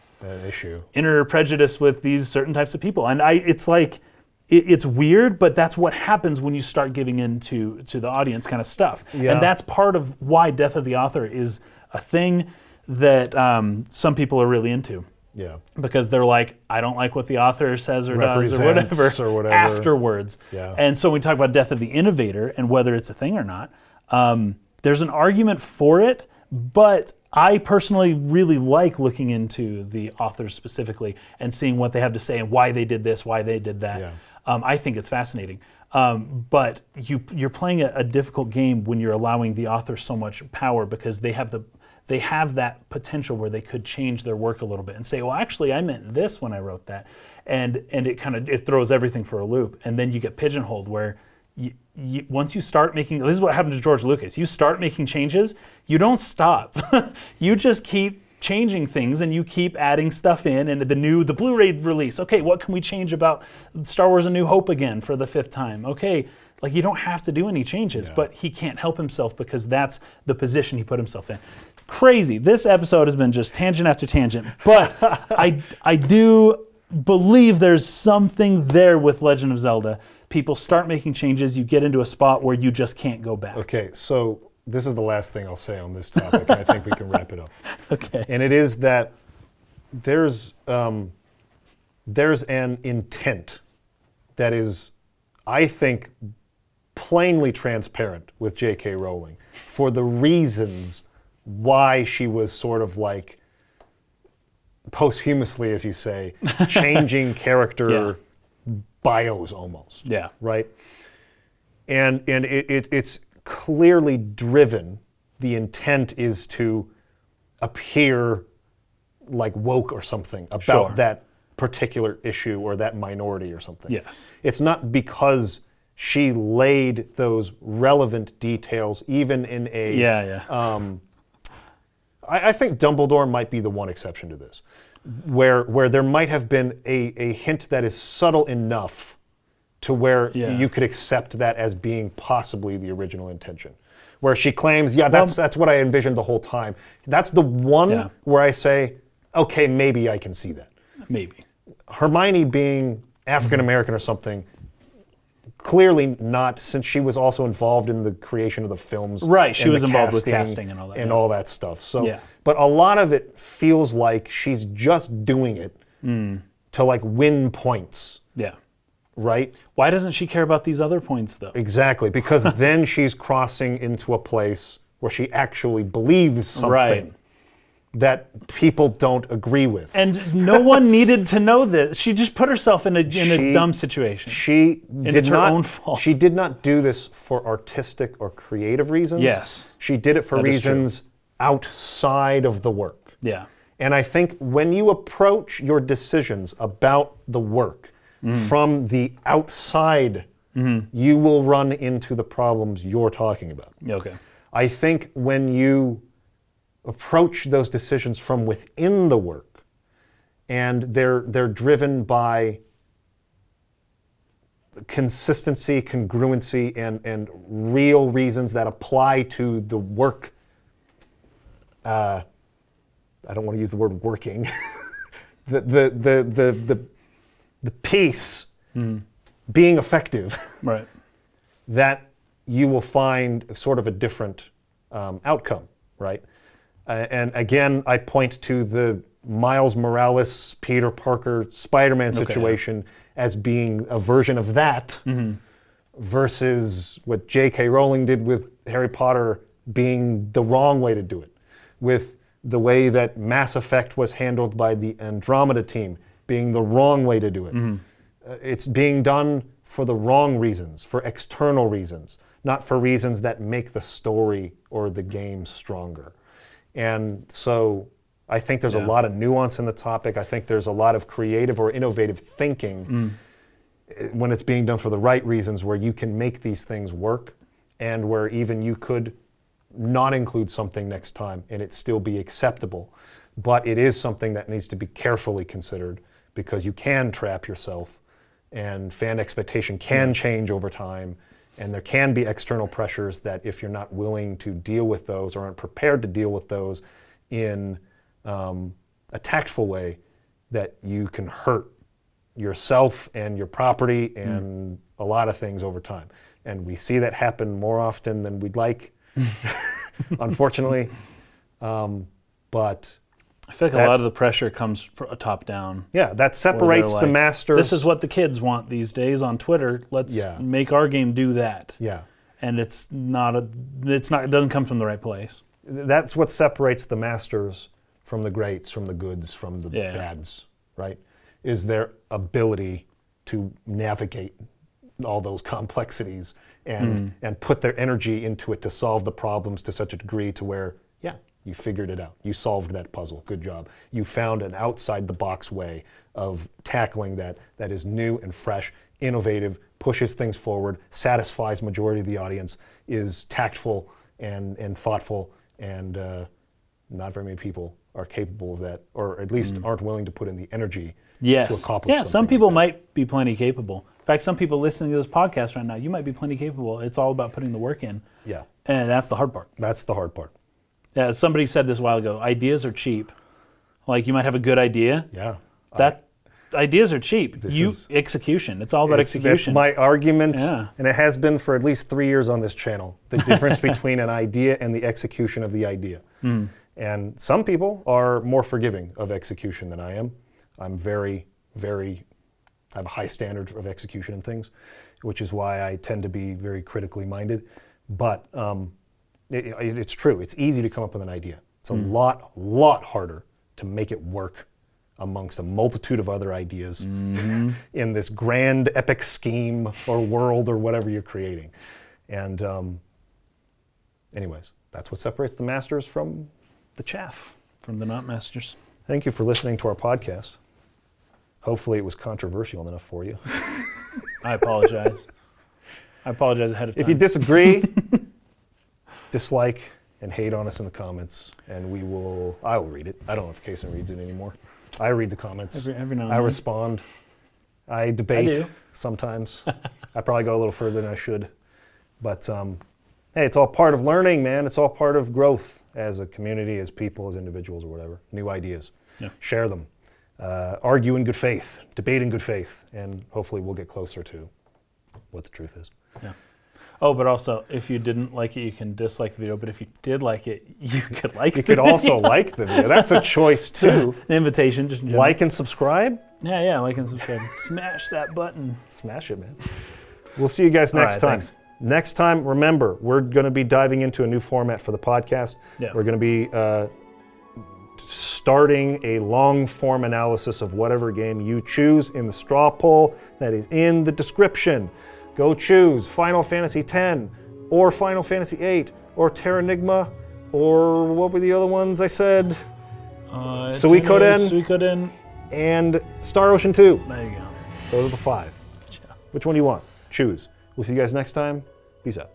issue, inner prejudice with these certain types of people. And it's like, it's weird, but that's what happens when you start giving in to the audience kind of stuff. Yeah. And that's part of why Death of the Author is a thing that some people are really into. Yeah. Because they're like, I don't like what the author says or does or whatever afterwards. Yeah. And so when we talk about Death of the Innovator and whether it's a thing or not, there's an argument for it, but I personally really like looking into the authors specifically and seeing what they have to say and why they did this, why they did that. Yeah. I think it's fascinating. But you're playing a difficult game when you're allowing the author so much power because they have that potential where they could change their work a little bit and say, well, actually, I meant this when I wrote that. And it throws everything for a loop. And then you get pigeonholed where once you start making, this is what happened to George Lucas. You start making changes, you don't stop. You just keep changing things and you keep adding stuff in, and the Blu-ray release. Okay, what can we change about Star Wars A New Hope again for the 5th time? Okay, like you don't have to do any changes, but he can't help himself because that's the position he put himself in. Crazy. This episode has been just tangent after tangent, but I do believe there's something there with Legend of Zelda. People start making changes, you get into a spot where you just can't go back. Okay, so this is the last thing I'll say on this topic, and I think we can wrap it up. Okay. And it is that there's an intent that is, I think, plainly transparent with J.K. Rowling for the reasons why she was sort of like posthumously, as you say, changing character bios almost. Yeah. Right? And it's clearly driven. The intent is to appear like woke or something about that particular issue or that minority or something. Yes. It's not because she laid those relevant details even in a... I think Dumbledore might be the one exception to this, where there might have been a hint that is subtle enough to where you could accept that as being possibly the original intention. Where she claims, that's what I envisioned the whole time. That's the one where I say, okay, maybe I can see that. Maybe. Hermione being African American or something, clearly not, since she was also involved in the creation of the films. Right, she was involved with casting and all that. And all that stuff. So, but a lot of it feels like she's just doing it to like win points. Yeah. Right? Why doesn't she care about these other points though? Exactly, because then she's crossing into a place where she actually believes something that people don't agree with. And no one needed to know this. She just put herself in a dumb situation. It's her own fault. She did not do this for artistic or creative reasons. Yes. She did it for reasons outside of the work. Yeah. And I think when you approach your decisions about the work from the outside, you will run into the problems you're talking about. Okay. I think when you approach those decisions from within the work, and they're driven by consistency, congruency, and real reasons that apply to the work. I don't want to use the word working. the piece being effective. Right. That you will find sort of a different outcome, right? And again, I point to the Miles Morales, Peter Parker, Spider-Man situation as being a version of that versus what J.K. Rowling did with Harry Potter being the wrong way to do it, with the way that Mass Effect was handled by the Andromeda team being the wrong way to do it. It's being done for the wrong reasons, for external reasons, not for reasons that make the story or the game stronger. And so I think there's a lot of nuance in the topic. I think there's a lot of creative or innovative thinking when it's being done for the right reasons, where you can make these things work and where even you could not include something next time and it still be acceptable. But it is something that needs to be carefully considered, because you can trap yourself and fan expectation can change over time. And there can be external pressures that, if you're not willing to deal with those or aren't prepared to deal with those in a tactful way, that you can hurt yourself and your property and a lot of things over time. And we see that happen more often than we'd like, unfortunately. But I feel like a lot of the pressure comes from a top down. Yeah, that separates the masters. This is what the kids want these days on Twitter. Let's make our game do that. Yeah. And it doesn't come from the right place. That's what separates the masters from the greats, from the goods, from the bads, right? Is their ability to navigate all those complexities and put their energy into it to solve the problems to such a degree to where, you figured it out. You solved that puzzle. Good job. You found an outside-the-box way of tackling that is new and fresh, innovative, pushes things forward, satisfies majority of the audience, is tactful and thoughtful, and not very many people are capable of that, or at least aren't willing to put in the energy to accomplish something. Yeah, some people might be plenty capable. In fact, some people listening to this podcast right now, you might be plenty capable. It's all about putting the work in. Yeah. And that's the hard part. That's the hard part. Yeah, somebody said this a while ago, ideas are cheap. Like, you might have a good idea. Yeah. ideas are cheap. Execution. It's all about execution. That's my argument, Yeah. and it has been for at least 3 years on this channel. The difference between an idea and the execution of the idea. And some people are more forgiving of execution than I am. I'm very, very, I have a high standard of execution and things, which is why I tend to be very critically minded. But it's true. It's easy to come up with an idea. It's a lot harder to make it work amongst a multitude of other ideas in this grand epic scheme or world or whatever you're creating. And anyways, that's what separates the masters from the chaff. From the not masters. Thank you for listening to our podcast. Hopefully it was controversial enough for you. I apologize. I apologize ahead of time. If you disagree, dislike and hate on us in the comments, and I'll read it. I don't know if Kason reads it anymore. I read the comments. Every now and then. I respond. I debate I do. sometimes. I probably go a little further than I should. But hey, it's all part of learning, man. It's all part of growth as a community, as people, as individuals or whatever. New ideas. Yeah. Share them. Argue in good faith. Debate in good faith. And hopefully we'll get closer to what the truth is. Yeah. Oh, but also, if you didn't like it, you can dislike the video. But if you did like it, you could like it. You could also like the video. That's a choice, too. An invitation, just in general. Like and subscribe. Yeah, like and subscribe. Smash that button. Smash it, man. We'll see you guys next time. Thanks. Next time, remember, we're going to be diving into a new format for the podcast. Yeah. We're going to be starting a long-form analysis of whatever game you choose in the straw poll that is in the description. Go choose Final Fantasy X, or Final Fantasy VIII, or Terranigma, or what were the other ones I said? Suikoden. And Star Ocean 2. There you go. Those are the 5. Which one do you want? Choose. We'll see you guys next time. Peace out.